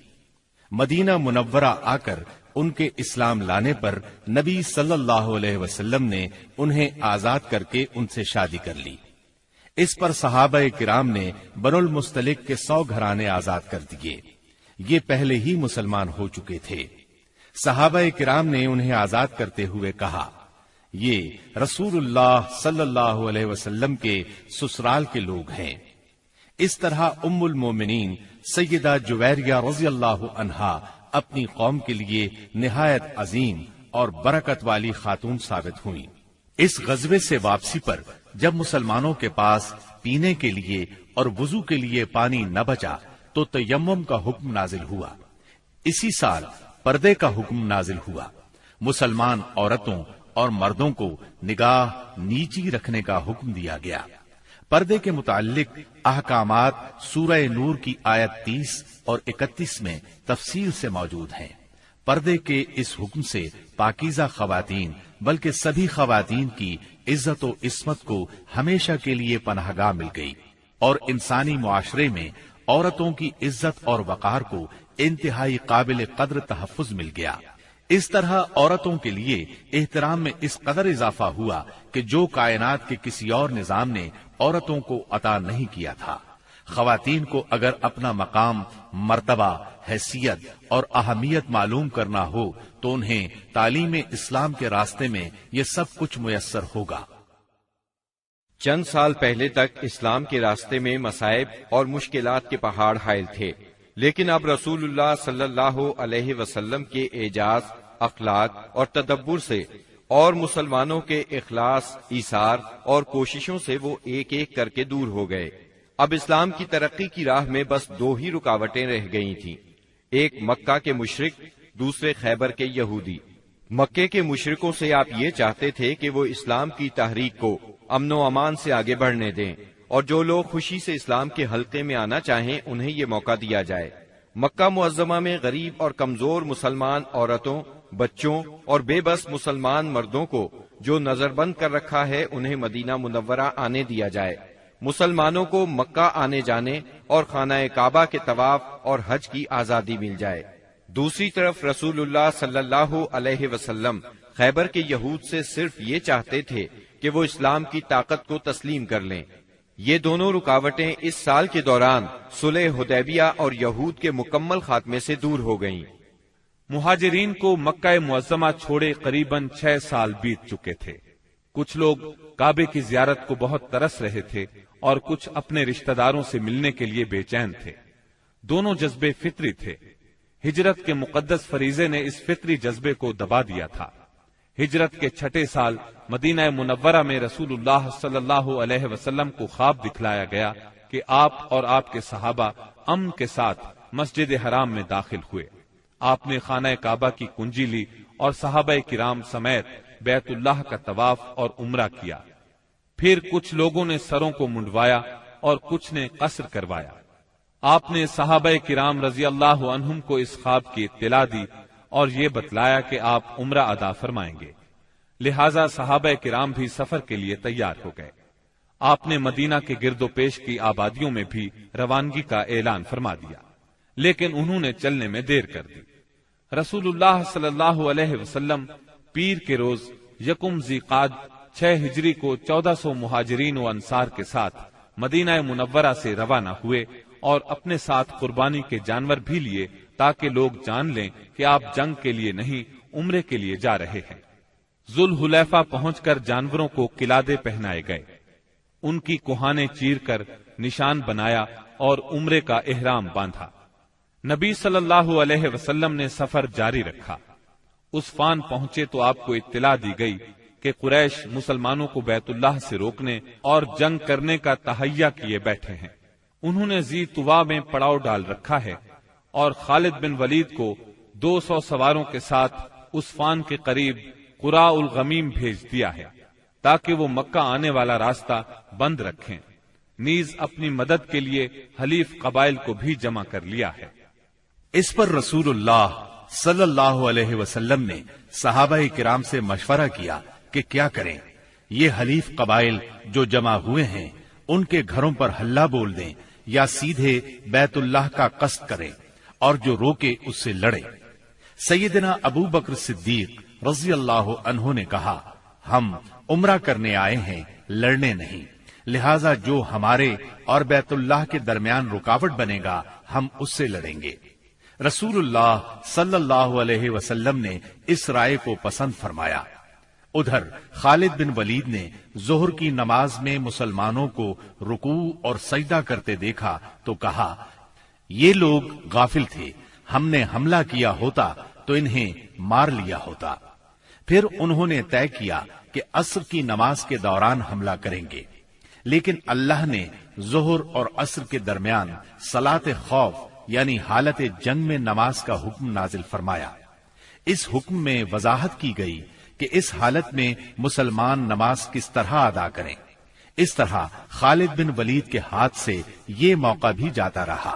مدینہ منورہ آ کر ان کے اسلام لانے پر نبی صلی اللہ علیہ وسلم نے انہیں آزاد کر کے ان سے شادی کر لی۔ اس پر صحابہ کرام نے بنو المستلق کے 100 گھرانے آزاد کر دیے۔ یہ پہلے ہی مسلمان ہو چکے تھے۔ صحابہ کرام نے انہیں آزاد کرتے ہوئے کہا، یہ رسول اللہ صلی اللہ علیہ وسلم کے سسرال کے لوگ ہیں۔ اس طرح ام المومنین سیدہ جویریہ رضی اللہ عنہا اپنی قوم کے لیے نہایت عظیم اور برکت والی خاتون ثابت ہوئیں۔ اس غزوے سے واپسی پر جب مسلمانوں کے پاس پینے کے لیے اور وضو کے لیے پانی نہ بچا تو تیمم کا حکم نازل ہوا۔ اسی سال پردے کا حکم نازل ہوا۔ مسلمان عورتوں اور مردوں کو نگاہ نیچی رکھنے کا حکم دیا گیا۔ پردے کے متعلق احکامات سورہ نور کی آیت 30 اور 31 میں تفصیل سے موجود ہیں۔ پردے کے اس حکم سے پاکیزہ خواتین بلکہ سبھی خواتین کی عزت و عصمت کو ہمیشہ کے لیے پناہ گاہ مل گئی، اور انسانی معاشرے میں عورتوں کی عزت اور وقار کو انتہائی قابل قدر تحفظ مل گیا۔ اس طرح عورتوں کے لیے احترام میں اس قدر اضافہ ہوا کہ جو کائنات کے کسی اور نظام نے عورتوں کو عطا نہیں کیا تھا۔ خواتین کو اگر اپنا مقام، مرتبہ، حیثیت اور اہمیت معلوم کرنا ہو تو انہیں تعلیم اسلام کے راستے میں یہ سب کچھ میسر ہوگا۔ چند سال پہلے تک اسلام کے راستے میں مصائب اور مشکلات کے پہاڑ حائل تھے، لیکن اب رسول اللہ صلی اللہ علیہ وسلم کے اعجاز، اخلاق اور تدبر سے اور مسلمانوں کے اخلاص، ایثار اور کوششوں سے وہ ایک ایک کر کے دور ہو گئے۔ اب اسلام کی ترقی کی راہ میں بس 2 ہی رکاوٹیں رہ گئی تھیں، ایک مکہ کے مشرک، دوسرے خیبر کے یہودی۔ مکے کے مشرکوں سے آپ یہ چاہتے تھے کہ وہ اسلام کی تحریک کو امن و امان سے آگے بڑھنے دیں، اور جو لوگ خوشی سے اسلام کے حلقے میں آنا چاہیں انہیں یہ موقع دیا جائے۔ مکہ معظمہ میں غریب اور کمزور مسلمان عورتوں، بچوں اور بے بس مسلمان مردوں کو جو نظر بند کر رکھا ہے انہیں مدینہ منورہ آنے دیا جائے۔ مسلمانوں کو مکہ آنے جانے اور خانہ کعبہ کے طواف اور حج کی آزادی مل جائے۔ دوسری طرف رسول اللہ صلی اللہ علیہ وسلم خیبر کے یہود سے صرف یہ چاہتے تھے کہ وہ اسلام کی طاقت کو تسلیم کر لیں۔ یہ دونوں رکاوٹیں اس سال کے دوران صلح حدیبیہ اور یہود کے مکمل خاتمے سے دور ہو گئیں۔ مہاجرین کو مکہ معظمہ چھوڑے قریباً 6 سال بیت چکے تھے۔ کچھ لوگ کعبے کی زیارت کو بہت ترس رہے تھے اور کچھ اپنے رشتہ داروں سے ملنے کے لیے بے چین تھے۔ دونوں جذبے فطری تھے۔ ہجرت کے مقدس فریضے نے اس فطری جذبے کو دبا دیا تھا۔ ہجرت کے 6 سال مدینہ منورہ میں رسول اللہ صلی اللہ علیہ وسلم کو خواب دکھلایا گیا کہ آپ اور آپ کے صحابہ امن کے ساتھ مسجد حرام میں داخل ہوئے۔ آپ نے خانہ کعبہ کی کنجی لی اور صحابہ کرام سمیت بیت اللہ کا طواف اور عمرہ کیا۔ پھر کچھ لوگوں نے سروں کو منڈوایا اور کچھ نے قصر کروایا۔ آپ نے صحابہ کرام رضی اللہ عنہم کو اس خواب کی اطلاع دی اور یہ بتلایا کہ آپ عمرہ ادا فرمائیں گے، لہذا صحابہ کرام بھی سفر کے لیے تیار ہو گئے۔ آپ نے مدینہ کے گرد و پیش کی آبادیوں میں بھی روانگی کا اعلان فرما دیا، لیکن انہوں نے چلنے میں دیر کر دی۔ رسول اللہ صلی اللہ علیہ وسلم پیر کے روز یکم ذی قعد 6 ہجری کو 1400 مہاجرین و انصار کے ساتھ مدینہ منورہ سے روانہ ہوئے اور اپنے ساتھ قربانی کے جانور بھی لیے تاکہ لوگ جان لیں کہ آپ جنگ کے لیے نہیں عمرے کے لیے جا رہے ہیں۔ ذوالحلیفہ پہنچ کر جانوروں کو قلادے پہنائے گئے، ان کی کوہانے چیر کر نشان بنایا اور عمرے کا احرام باندھا۔ نبی صلی اللہ علیہ وسلم نے سفر جاری رکھا۔ عصفان پہنچے تو آپ کو اطلاع دی گئی کہ قریش مسلمانوں کو بیت اللہ سے روکنے اور جنگ کرنے کا تہیہ کیے بیٹھے ہیں۔ انہوں نے ذی طوا میں پڑاؤ ڈال رکھا ہے اور خالد بن ولید کو 200 سواروں کے ساتھ عصفان کے قریب قراء الغمیم بھیج دیا ہے تاکہ وہ مکہ آنے والا راستہ بند رکھیں۔ نیز اپنی مدد کے لیے حلیف قبائل کو بھی جمع کر لیا ہے۔ اس پر رسول اللہ صلی اللہ علیہ وسلم نے صحابہ کرام سے مشورہ کیا کہ کیا کریں۔ یہ حلیف قبائل جو جمع ہوئے ہیں ان کے گھروں پر ہلہ بول دیں یا سیدھے بیت اللہ کا قصد کریں اور جو روکے اس سے لڑے۔ سیدنا ابو بکر صدیق رضی اللہ عنہ نے کہا، ہم عمرہ کرنے آئے ہیں، لڑنے نہیں، لہذا جو ہمارے اور بیت اللہ کے درمیان رکاوٹ بنے گا ہم اس سے لڑیں گے۔ رسول اللہ صلی اللہ علیہ وسلم نے اس رائے کو پسند فرمایا۔ ادھر خالد بن ولید نے ظہر کی نماز میں مسلمانوں کو رکوع اور سجدہ کرتے دیکھا تو کہا، یہ لوگ غافل تھے، ہم نے حملہ کیا ہوتا تو انہیں مار لیا ہوتا۔ پھر انہوں نے طے کیا کہ عصر کی نماز کے دوران حملہ کریں گے، لیکن اللہ نے ظہر اور عصر کے درمیان صلاۃ خوف یعنی حالت جنگ میں نماز کا حکم نازل فرمایا۔ اس حکم میں وضاحت کی گئی کہ اس حالت میں مسلمان نماز کس طرح ادا کریں۔ اس طرح خالد بن ولید کے ہاتھ سے یہ موقع بھی جاتا رہا۔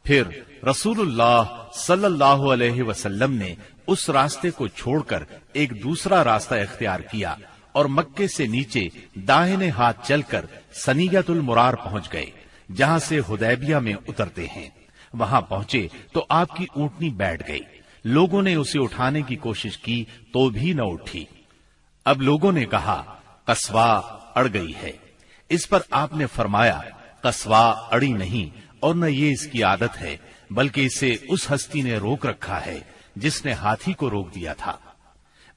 پھر رسول اللہ صلی اللہ علیہ وسلم نے اس راستے کو چھوڑ کر ایک دوسرا راستہ اختیار کیا اور مکے سے نیچے داہنے ہاتھ چل کر سنیت المرار پہنچ گئے، جہاں سے حدیبیہ میں اترتے ہیں۔ وہاں پہنچے تو آپ کی اونٹنی بیٹھ گئی۔ لوگوں نے اسے اٹھانے کی کوشش کی تو بھی نہ اٹھی۔ اب لوگوں نے کہا، قصوا اڑ گئی ہے۔ اس پر آپ نے فرمایا، قصوا اڑی نہیں اور نہ یہ اس کی عادت ہے، بلکہ اسے اس ہستی نے روک رکھا ہے جس نے ہاتھی کو روک دیا تھا۔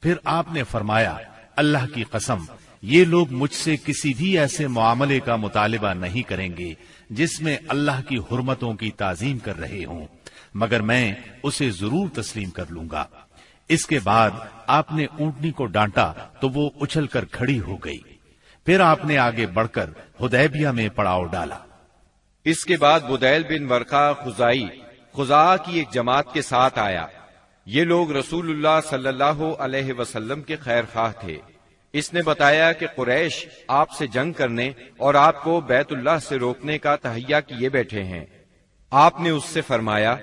پھر آپ نے فرمایا، اللہ کی قسم، یہ لوگ مجھ سے کسی بھی ایسے معاملے کا مطالبہ نہیں کریں گے جس میں اللہ کی حرمتوں کی تعظیم کر رہے ہوں، مگر میں اسے ضرور تسلیم کر لوں گا۔ اس کے بعد آپ نے اونٹنی کو ڈانٹا تو وہ اچھل کر کھڑی ہو گئی۔ پھر آپ نے آگے بڑھ کر حدیبیہ میں پڑاؤ ڈالا۔ اس کے بعد بدیل بن ورقہ خزائی خزاعہ کی ایک جماعت کے ساتھ آیا۔ یہ لوگ رسول اللہ صلی اللہ علیہ وسلم کے خیر خواہ تھے۔ اس نے بتایا کہ قریش آپ سے جنگ کرنے اور آپ کو بیت اللہ سے روکنے کا تہیہ کیے بیٹھے ہیں۔ آپ نے اس سے فرمایا،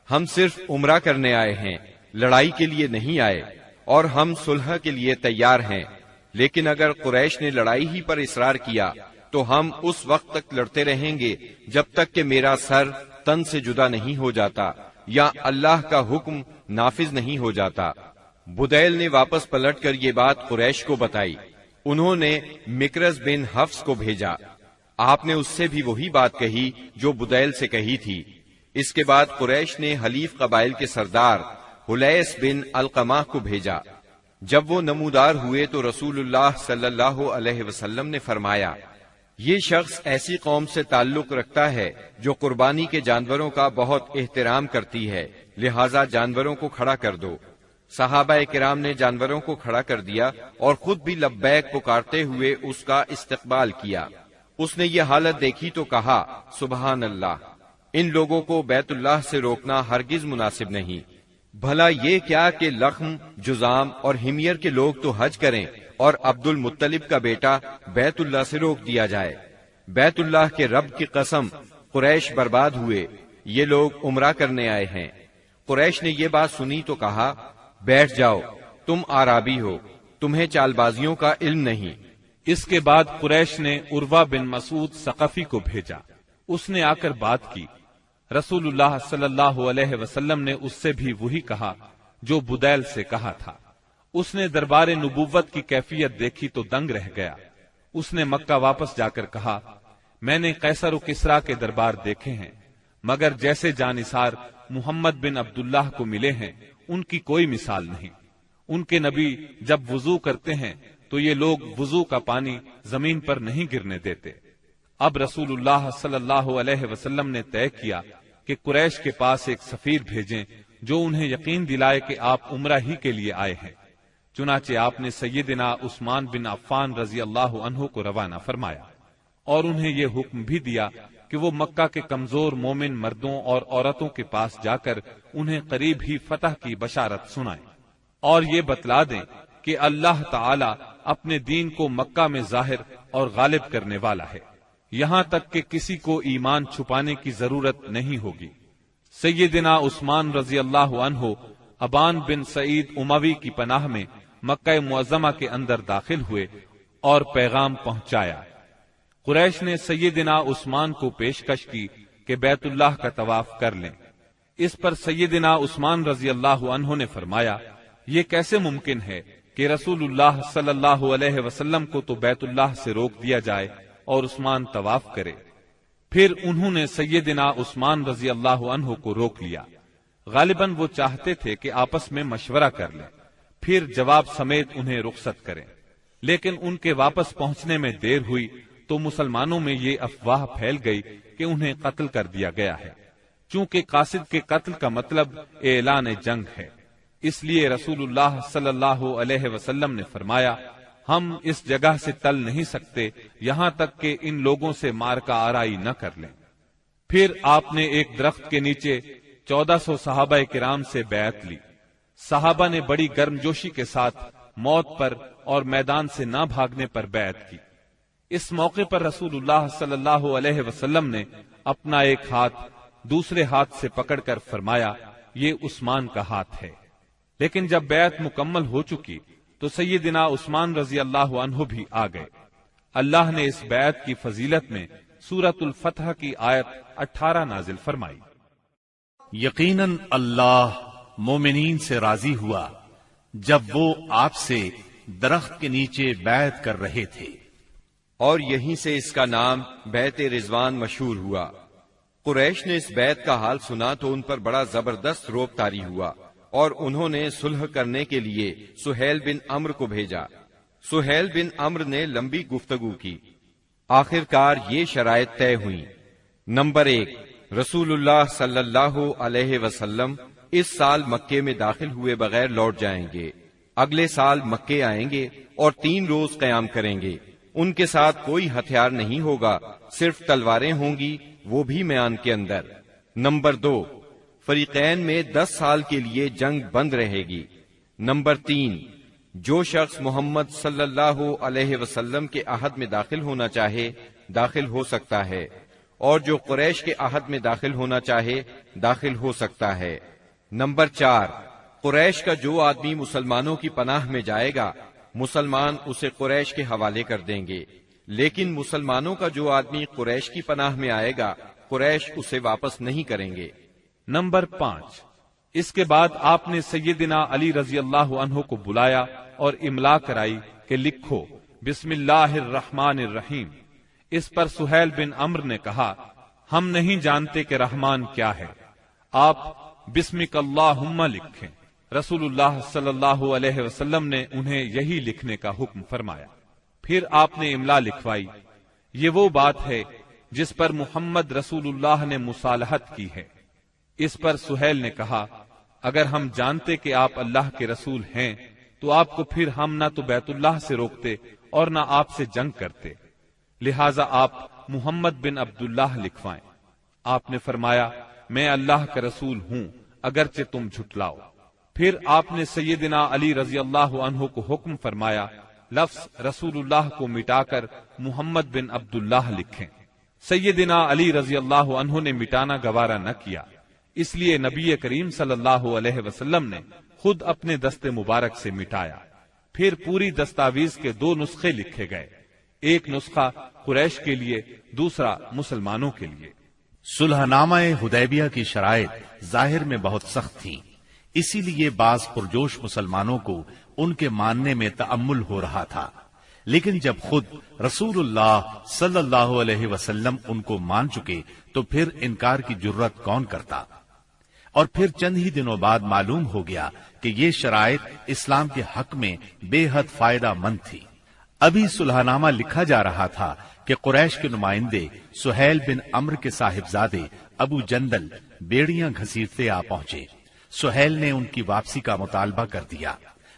ہم صرف عمرہ کرنے آئے ہیں، لڑائی کے لیے نہیں آئے، اور ہم صلح کے لیے تیار ہیں، لیکن اگر قریش نے لڑائی ہی پر اصرار کیا تو ہم اس وقت تک لڑتے رہیں گے جب تک کہ میرا سر تن سے جدا نہیں ہو جاتا یا اللہ کا حکم نافذ نہیں ہو جاتا۔ بدیل نے واپس پلٹ کر یہ بات قریش کو بتائی۔ انہوں نے مکرز بن حفص کو بھیجا۔ آپ نے اس سے بھی وہی بات کہی جو بدیل سے کہی تھی۔ اس کے بعد قریش نے حلیف قبائل کے سردار حلیس بن القمہ کو بھیجا۔ جب وہ نمودار ہوئے تو رسول اللہ صلی اللہ علیہ وسلم نے فرمایا، یہ شخص ایسی قوم سے تعلق رکھتا ہے جو قربانی کے جانوروں کا بہت احترام کرتی ہے، لہذا جانوروں کو کھڑا کر دو۔ صحابہ کرام نے جانوروں کو کھڑا کر دیا اور خود بھی لبیک پکارتے ہوئے اس کا استقبال کیا۔ اس نے یہ حالت دیکھی تو کہا سبحان اللہ، ان لوگوں کو بیت اللہ سے روکنا ہرگز مناسب نہیں۔ بھلا یہ کیا کہ لخم، جذام اور حمیر کے لوگ تو حج کریں اور عبد المطلب کا بیٹا بیت اللہ سے روک دیا جائے۔ بیت اللہ کے رب کی قسم، قریش برباد ہوئے، یہ لوگ عمرہ کرنے آئے ہیں۔ قریش نے یہ بات سنی تو کہا بیٹھ جاؤ، تم اعرابی ہو، تمہیں چال بازیوں کا علم نہیں۔ اس کے بعد قریش نے عروہ بن مسعود ثقفی کو بھیجا، اس نے آ کر بات کی۔ رسول اللہ صلی اللہ علیہ وسلم نے اس سے بھی وہی کہا جو بدیل سے کہا تھا۔ اس نے دربار نبوت کی کیفیت دیکھی تو دنگ رہ گیا۔ اس نے مکہ واپس جا کر کہا میں نے قیصر و کسریٰ کے دربار دیکھے ہیں، مگر جیسے جانثار محمد بن عبداللہ کو ملے ہیں ان کی کوئی مثال نہیں۔ ان کے نبی جب وضو کرتے ہیں تو یہ لوگ وضو کا پانی زمین پر نہیں گرنے دیتے۔ اب رسول اللہ صلی اللہ علیہ وسلم نے طے کیا کہ قریش کے پاس ایک سفیر بھیجیں جو انہیں یقین دلائے کہ آپ عمرہ ہی کے لیے آئے ہیں۔ چنانچہ آپ نے سیدنا عثمان بن عفان رضی اللہ عنہ کو روانہ فرمایا اور انہیں یہ حکم بھی دیا کہ وہ مکہ کے کمزور مومن مردوں اور عورتوں کے پاس جا کر انہیں قریب ہی فتح کی بشارت سنائیں اور یہ بتلا دیں کہ اللہ تعالی اپنے دین کو مکہ میں ظاہر اور غالب کرنے والا ہے، یہاں تک کہ کسی کو ایمان چھپانے کی ضرورت نہیں ہوگی۔ سیدنا عثمان رضی اللہ عنہ ابان بن سعید اموی کی پناہ میں مکہ معظمہ کے اندر داخل ہوئے اور پیغام پہنچایا۔ قریش نے سیدنا عثمان کو پیشکش کی کہ بیت اللہ کا طواف کر لیں۔ اس پر سیدنا عثمان رضی اللہ عنہ نے فرمایا یہ کیسے ممکن ہے کہ رسول اللہ صلی اللہ علیہ وسلم کو تو بیت اللہ سے روک دیا جائے اور عثمان طواف کرے۔ پھر انہوں نے سیدنا عثمان رضی اللہ عنہ کو روک لیا۔ غالباً وہ چاہتے تھے کہ آپس میں مشورہ کر لیں، پھر جواب سمیت انہیں رخصت کریں، لیکن ان کے واپس پہنچنے میں دیر ہوئی تو مسلمانوں میں یہ افواہ پھیل گئی کہ انہیں قتل کر دیا گیا ہے۔ چونکہ قاصد کے قتل کا مطلب اعلان جنگ ہے، اس لیے رسول اللہ صلی اللہ علیہ وسلم نے فرمایا ہم اس جگہ سے ٹل نہیں سکتے یہاں تک کہ ان لوگوں سے مارکہ آرائی نہ کر لیں۔ پھر آپ نے ایک درخت کے نیچے 1400 صحابہ کرام سے بیعت لی۔ صحابہ نے بڑی گرمجوشی کے ساتھ موت پر اور میدان سے نہ بھاگنے پر بیعت کی۔ اس موقع پر رسول اللہ صلی اللہ علیہ وسلم نے اپنا ایک ہاتھ دوسرے ہاتھ سے پکڑ کر فرمایا یہ عثمان کا ہاتھ ہے۔ لیکن جب بیعت مکمل ہو چکی تو سیدنا عثمان رضی اللہ عنہ بھی آ گئے۔ اللہ نے اس بیعت کی فضیلت میں سورۃ الفتح کی آیت 18 نازل فرمائی۔ یقیناً اللہ مومنین سے راضی ہوا جب وہ آپ سے درخت کے نیچے بیعت کر رہے تھے، اور یہیں سے اس کا نام بیعت رضوان مشہور ہوا۔ قریش نے اس بیعت کا حال سنا تو ان پر بڑا زبردست روب طاری ہوا اور انہوں نے صلح کرنے کے لیے سہیل بن عمرو کو بھیجا۔ سہیل بن عمرو نے لمبی گفتگو کی۔ آخر کار یہ شرائط طے ہوئیں۔ نمبر 1، رسول اللہ صلی اللہ علیہ وسلم اس سال مکے میں داخل ہوئے بغیر لوٹ جائیں گے، اگلے سال مکے آئیں گے اور 3 روز قیام کریں گے۔ ان کے ساتھ کوئی ہتھیار نہیں ہوگا، صرف تلواریں ہوں گی، وہ بھی میان کے اندر۔ نمبر 2، فریقین میں 10 سال کے لیے جنگ بند رہے گی۔ نمبر 3، جو شخص محمد صلی اللہ علیہ وسلم کے عہد میں داخل ہونا چاہے داخل ہو سکتا ہے، اور جو قریش کے عہد میں داخل ہونا چاہے داخل ہو سکتا ہے۔ نمبر 4، قریش کا جو آدمی مسلمانوں کی پناہ میں جائے گا مسلمان اسے قریش کے حوالے کر دیں گے، لیکن مسلمانوں کا جو آدمی قریش کی پناہ میں آئے گا قریش اسے واپس نہیں کریں گے۔ نمبر 5، اس کے بعد آپ نے سیدنا علی رضی اللہ عنہ کو بلایا اور املا کرائی کہ لکھو بسم اللہ الرحمن الرحیم۔ اس پر سہیل بن عمرو نے کہا ہم نہیں جانتے کہ رحمان کیا ہے، آپ بسمک اللہم لکھیں۔ رسول اللہ صلی اللہ علیہ وسلم نے انہیں یہی لکھنے کا حکم فرمایا۔ پھر آپ نے املا لکھوائی، یہ وہ بات ہے جس پر محمد رسول اللہ نے مصالحت کی ہے۔ اس پر سہیل نے کہا اگر ہم جانتے کہ آپ اللہ کے رسول ہیں تو آپ کو پھر ہم نہ تو بیت اللہ سے روکتے اور نہ آپ سے جنگ کرتے، لہذا آپ محمد بن عبداللہ لکھوائیں۔ آپ نے فرمایا میں اللہ کا رسول ہوں اگرچہ تم جھٹلاؤ۔ پھر آپ نے سیدنا علی رضی اللہ عنہ کو حکم فرمایا لفظ رسول اللہ کو مٹا کر محمد بن عبداللہ لکھیں۔ سیدنا علی رضی اللہ عنہ نے مٹانا گوارا نہ کیا، اس لیے نبی کریم صلی اللہ علیہ وسلم نے خود اپنے دست مبارک سے مٹایا۔ پھر پوری دستاویز کے 2 نسخے لکھے گئے، ایک نسخہ قریش کے لیے، دوسرا مسلمانوں کے لیے۔ صلح نامہ حدیبیہ کی شرائط ظاہر میں بہت سخت تھی، اسی لیے بعض پرجوش مسلمانوں کو ان کے ماننے میں تأمل ہو رہا تھا، لیکن جب خود رسول اللہ صلی اللہ علیہ وسلم ان کو مان چکے تو پھر انکار کی جرت کون کرتا؟ اور پھر چند ہی دنوں بعد معلوم ہو گیا کہ یہ شرائط اسلام کے حق میں بے حد فائدہ مند تھی۔ ابھی صلح نامہ لکھا جا رہا تھا کہ قریش کے نمائندے سہیل بن عمرو کے صاحبزادے ابو جندل بیڑیاں گھسیٹتے آ پہنچے۔ سہیل نے ان کی واپسی کا مطالبہ کر دیا۔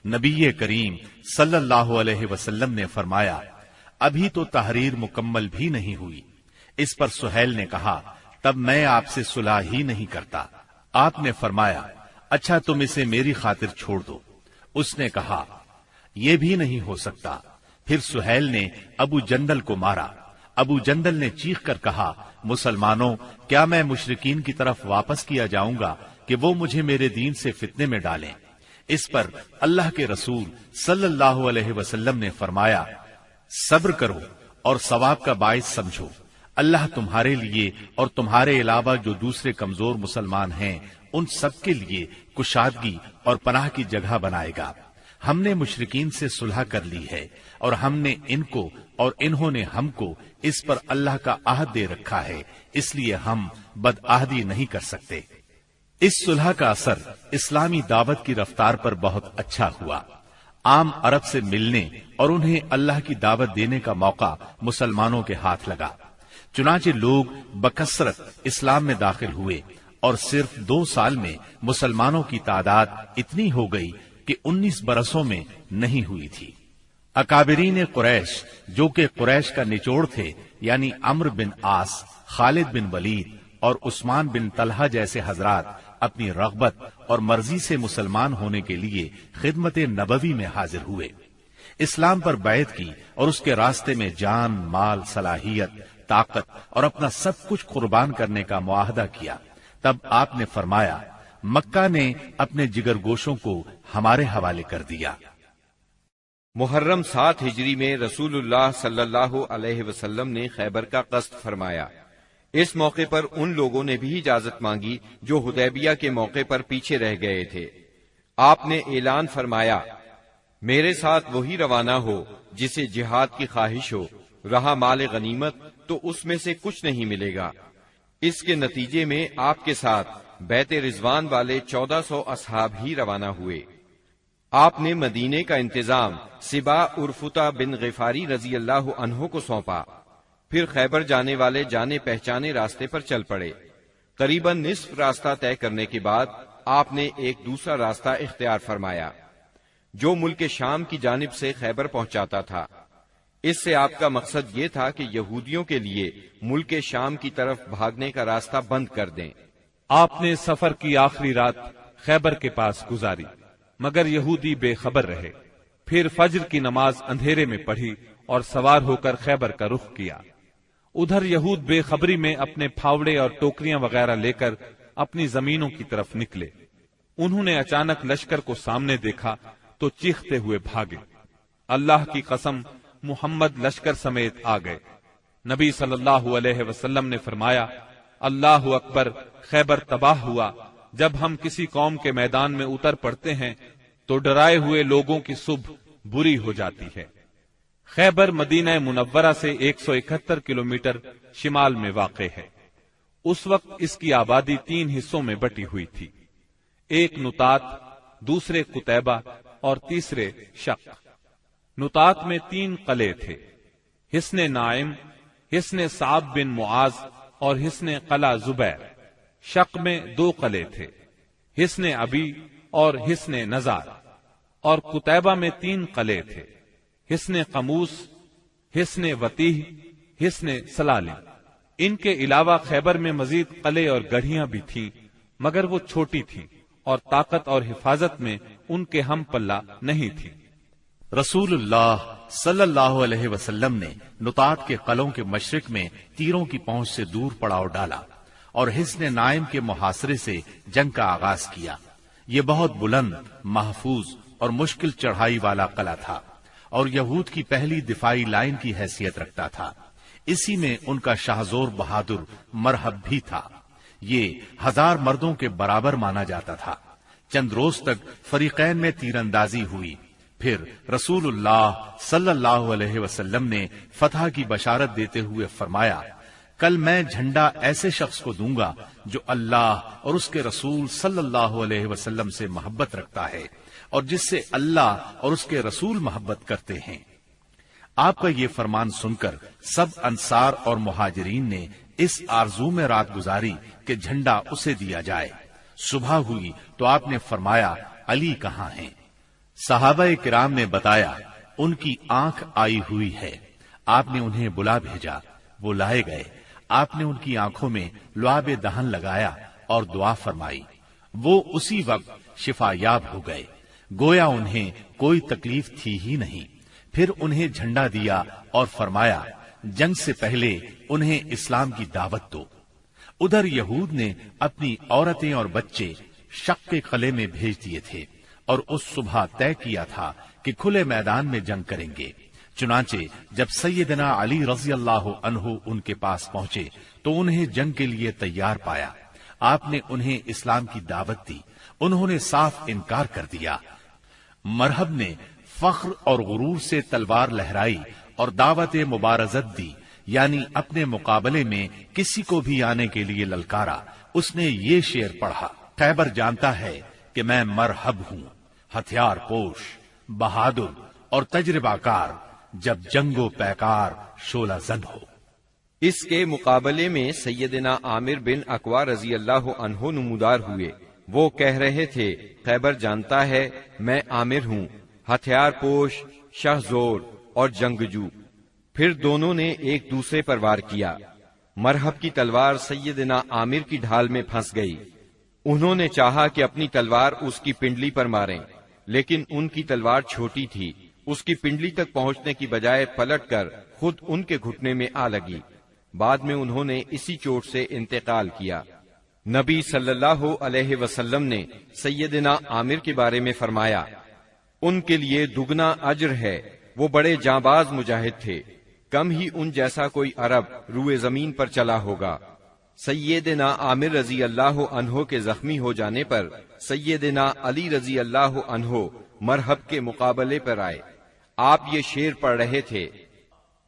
نبی کریم صلی اللہ علیہ وسلم نے فرمایا ابھی تو تحریر مکمل بھی نہیں ہوئی۔ اس پر سہیل نے کہا تب میں آپ سے صلح ہی نہیں کرتا۔ آپ نے فرمایا اچھا تم اسے میری خاطر چھوڑ دو۔ اس نے کہا یہ بھی نہیں ہو سکتا۔ پھر سہیل نے ابو جندل کو مارا۔ ابو جندل نے چیخ کر کہا مسلمانوں، کیا میں مشرکین کی طرف واپس کیا جاؤں گا کہ وہ مجھے میرے دین سے فتنے میں ڈالیں؟ اس پر اللہ کے رسول صلی اللہ علیہ وسلم نے فرمایا صبر کرو اور ثواب کا باعث سمجھو، اللہ تمہارے لیے اور تمہارے علاوہ جو دوسرے کمزور مسلمان ہیں ان سب کے لیے کشادگی اور پناہ کی جگہ بنائے گا۔ ہم نے مشرکین سے صلح کر لی ہے اور ہم نے ان کو اور انہوں نے ہم کو اس پر اللہ کا عہد دے رکھا ہے، اس لیے ہم بدعہدی نہیں کر سکتے۔ اس صلح کا اثر اسلامی دعوت کی رفتار پر بہت اچھا ہوا۔ عام عرب سے ملنے اور انہیں اللہ کی دعوت دینے کا موقع مسلمانوں کے ہاتھ لگا، چنانچہ لوگ بکثرت اسلام میں داخل ہوئے اور صرف 2 سال میں مسلمانوں کی تعداد اتنی ہو گئی کہ 19 برسوں میں نہیں ہوئی تھی۔ اکابرین قریش جو کہ قریش کا نچوڑ تھے، یعنی عمرو بن عاص، خالد بن ولید اور عثمان بن طلحہ جیسے حضرات اپنی رغبت اور مرضی سے مسلمان ہونے کے لیے خدمت نبوی میں حاضر ہوئے، اسلام پر بیعت کی اور اس کے راستے میں جان، مال، صلاحیت، طاقت اور اپنا سب کچھ قربان کرنے کا معاہدہ کیا۔ تب آپ نے فرمایا مکہ نے اپنے جگر گوشوں کو ہمارے حوالے کر دیا۔ محرم 7 ہجری میں رسول اللہ صلی اللہ علیہ وسلم نے خیبر کا قصد فرمایا۔ اس موقع پر ان لوگوں نے بھی اجازت مانگی جو حدیبیہ کے موقع پر پیچھے رہ گئے تھے۔ آپ نے اعلان فرمایا میرے ساتھ وہی روانہ ہو جسے جہاد کی خواہش ہو، رہا مال غنیمت تو اس میں سے کچھ نہیں ملے گا۔ اس کے نتیجے میں آپ کے ساتھ بیت رضوان والے 1400 اصحاب ہی روانہ ہوئے۔ آپ نے مدینے کا انتظام سبا عرفتہ بن غفاری رضی اللہ عنہ کو سونپا، پھر خیبر جانے والے جانے پہچانے راستے پر چل پڑے۔ قریباً نصف راستہ طے کرنے کے بعد آپ نے ایک دوسرا راستہ اختیار فرمایا جو ملک شام کی جانب سے خیبر پہنچاتا تھا۔ اس سے آپ کا مقصد یہ تھا کہ یہودیوں کے لیے ملک شام کی طرف بھاگنے کا راستہ بند کر دیں۔ آپ نے سفر کی آخری رات خیبر کے پاس گزاری، مگر یہودی بے خبر رہے۔ پھر فجر کی نماز اندھیرے میں پڑھی اور سوار ہو کر خیبر کا رخ کیا۔ ادھر یہود بے خبری میں اپنے پھاوڑے اور ٹوکریاں وغیرہ لے کر اپنی زمینوں کی طرف نکلے۔ انہوں نے اچانک لشکر کو سامنے دیکھا تو چیختے ہوئے بھاگے۔ اللہ کی قسم محمد لشکر سمیت آ گئے۔ نبی صلی اللہ علیہ وسلم نے فرمایا اللہ اکبر، خیبر تباہ ہوا۔ جب ہم کسی قوم کے میدان میں اتر پڑتے ہیں تو ڈرائے ہوئے لوگوں کی صبح بری ہو جاتی ہے۔ خیبر مدینہ منورہ سے 171 کلومیٹر شمال میں واقع ہے۔ اس وقت اس کی آبادی 3 حصوں میں بٹی ہوئی تھی، ایک نطات، دوسرے قتیبہ اور تیسرے شق۔ نطات میں 3 قلعے تھے، حصن نائم، حصن صعب بن معاذ اور حصن قلعہ زبیر۔ شق میں 2 قلعے تھے، حصن ابی اور حصن نزار، اور قتیبہ میں 3 قلعے تھے، حصن قموس، حصن وتیح، حصن سلالم۔ ان کے علاوہ خیبر میں مزید قلعے اور گڑھیاں بھی تھیں، مگر وہ چھوٹی تھیں اور طاقت اور حفاظت میں ان کے ہم پلہ نہیں تھی۔ رسول اللہ صلی اللہ علیہ وسلم نے نطات کے قلعوں کے مشرق میں تیروں کی پہنچ سے دور پڑاؤ ڈالا اور حصن نائم کے محاصرے سے جنگ کا آغاز کیا۔ یہ بہت بلند، محفوظ اور مشکل چڑھائی والا قلعہ تھا اور یہود کی پہلی دفاعی لائن کی حیثیت رکھتا تھا۔ اسی میں ان کا شاہزور بہادر مرحب بھی تھا۔ یہ 1000 مردوں کے برابر مانا جاتا تھا۔ چند روز تک فریقین میں تیر اندازی ہوئی، پھر رسول اللہ صلی اللہ علیہ وسلم نے فتح کی بشارت دیتے ہوئے فرمایا، کل میں جھنڈا ایسے شخص کو دوں گا جو اللہ اور اس کے رسول صلی اللہ علیہ وسلم سے محبت رکھتا ہے اور جس سے اللہ اور اس کے رسول محبت کرتے ہیں۔ آپ کا یہ فرمان سن کر سب انصار اور مہاجرین نے اس آرزو میں رات گزاری کہ جھنڈا اسے دیا جائے۔ صبح ہوئی تو آپ نے فرمایا، علی کہاں ہیں؟ صحابہ کرام نے بتایا، ان کی آنکھ آئی ہوئی ہے۔ آپ نے انہیں بلا بھیجا، وہ لائے گئے۔ آپ نے ان کی آنکھوں میں لعاب دہن لگایا اور دعا فرمائی۔ وہ اسی وقت شفا یاب ہو گئے، گویا انہیں کوئی تکلیف تھی ہی نہیں۔ پھر انہیں جھنڈا دیا اور فرمایا، جنگ سے پہلے انہیں اسلام کی دعوت دو۔ ادھر یہود نے اپنی عورتیں اور بچے شق کے قلعے میں بھیج دیے تھے اور اس صبح طے کیا تھا کہ کھلے میدان میں جنگ کریں گے۔ چنانچہ جب سیدنا علی رضی اللہ عنہ ان کے پاس پہنچے تو انہیں جنگ کے لیے تیار پایا۔ آپ نے انہیں اسلام کی دعوت دی، انہوں نے صاف انکار کر دیا۔ مرحب نے فخر اور غرور سے تلوار لہرائی اور دعوت مبارزت دی، یعنی اپنے مقابلے میں کسی کو بھی آنے کے لیے للکارا۔ اس نے یہ شعر پڑھا، خیبر جانتا ہے کہ میں مرحب ہوں، ہتھیار پوش، بہادر اور تجربہ کار، جب جنگ و پیکار شعلہ زن ہو۔ اس کے مقابلے میں سیدنا عامر بن اقوا رضی اللہ عنہ نمودار ہوئے۔ وہ کہہ رہے تھے، خیبر جانتا ہے میں عامر ہوں، ہتھیار پوش، شہزور اور جنگجو۔ پھر دونوں نے ایک دوسرے پر وار کیا۔ مرحب کی تلوار سیدنا عامر کی ڈھال میں پھنس گئی۔ انہوں نے چاہا کہ اپنی تلوار اس کی پنڈلی پر ماریں، لیکن ان کی تلوار چھوٹی تھی، اس کی پنڈلی تک پہنچنے کی بجائے پلٹ کر خود ان کے گھٹنے میں آ لگی۔ بعد میں انہوں نے اسی چوٹ سے انتقال کیا۔ نبی صلی اللہ علیہ وسلم نے سیدنا عامر کے بارے میں فرمایا، ان کے لیے دگنا اجر ہے، وہ بڑے جانباز مجاہد تھے، کم ہی ان جیسا کوئی عرب روئے زمین پر چلا ہوگا۔ سیدنا عامر رضی اللہ عنہ کے زخمی ہو جانے پر سیدنا علی رضی اللہ عنہ مرحب کے مقابلے پر آئے۔ آپ یہ شعر پڑھ رہے تھے،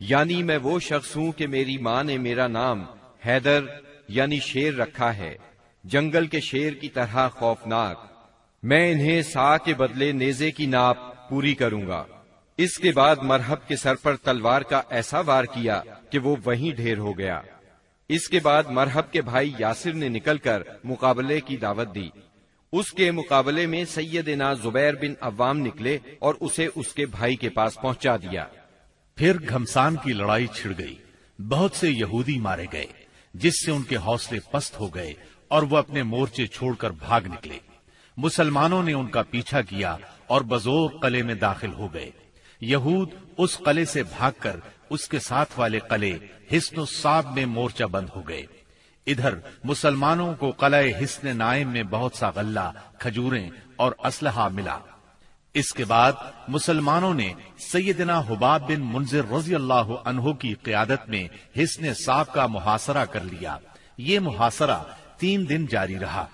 یعنی میں وہ شخص ہوں کہ میری ماں نے میرا نام حیدر یعنی شیر رکھا ہے، جنگل کے شیر کی طرح خوفناک، میں انہیں سا کے بدلے نیزے کی ناپ پوری کروں گا۔ اس کے بعد مرحب کے سر پر تلوار کا ایسا وار کیا کہ وہ وہیں ڈھیر ہو گیا۔ اس کے بعد مرحب کے بھائی یاسر نے نکل کر مقابلے کی دعوت دی۔ اس کے مقابلے میں سیدنا زبیر بن عوام نکلے اور اسے اس کے بھائی کے پاس پہنچا دیا۔ پھر گھمسان کی لڑائی چھڑ گئی، بہت سے یہودی مارے گئے، جس سے ان کے حوصلے پست ہو گئے اور وہ اپنے مورچے چھوڑ کر بھاگ نکلے۔ مسلمانوں نے ان کا پیچھا کیا اور بزور قلعے میں داخل ہو گئے۔ یہود اس قلعے سے بھاگ کر اس کے ساتھ والے قلعے حصن الصاب میں مورچہ بند ہو گئے۔ ادھر مسلمانوں کو قلعہ حصن نائم میں بہت سا غلہ، کھجوریں اور اسلحہ ملا۔ اس کے بعد مسلمانوں نے سیدنا حباب بن منذر رضی اللہ عنہ کی قیادت میں حصن صاب کا محاصرہ کر لیا۔ یہ محاصرہ 3 دن جاری رہا۔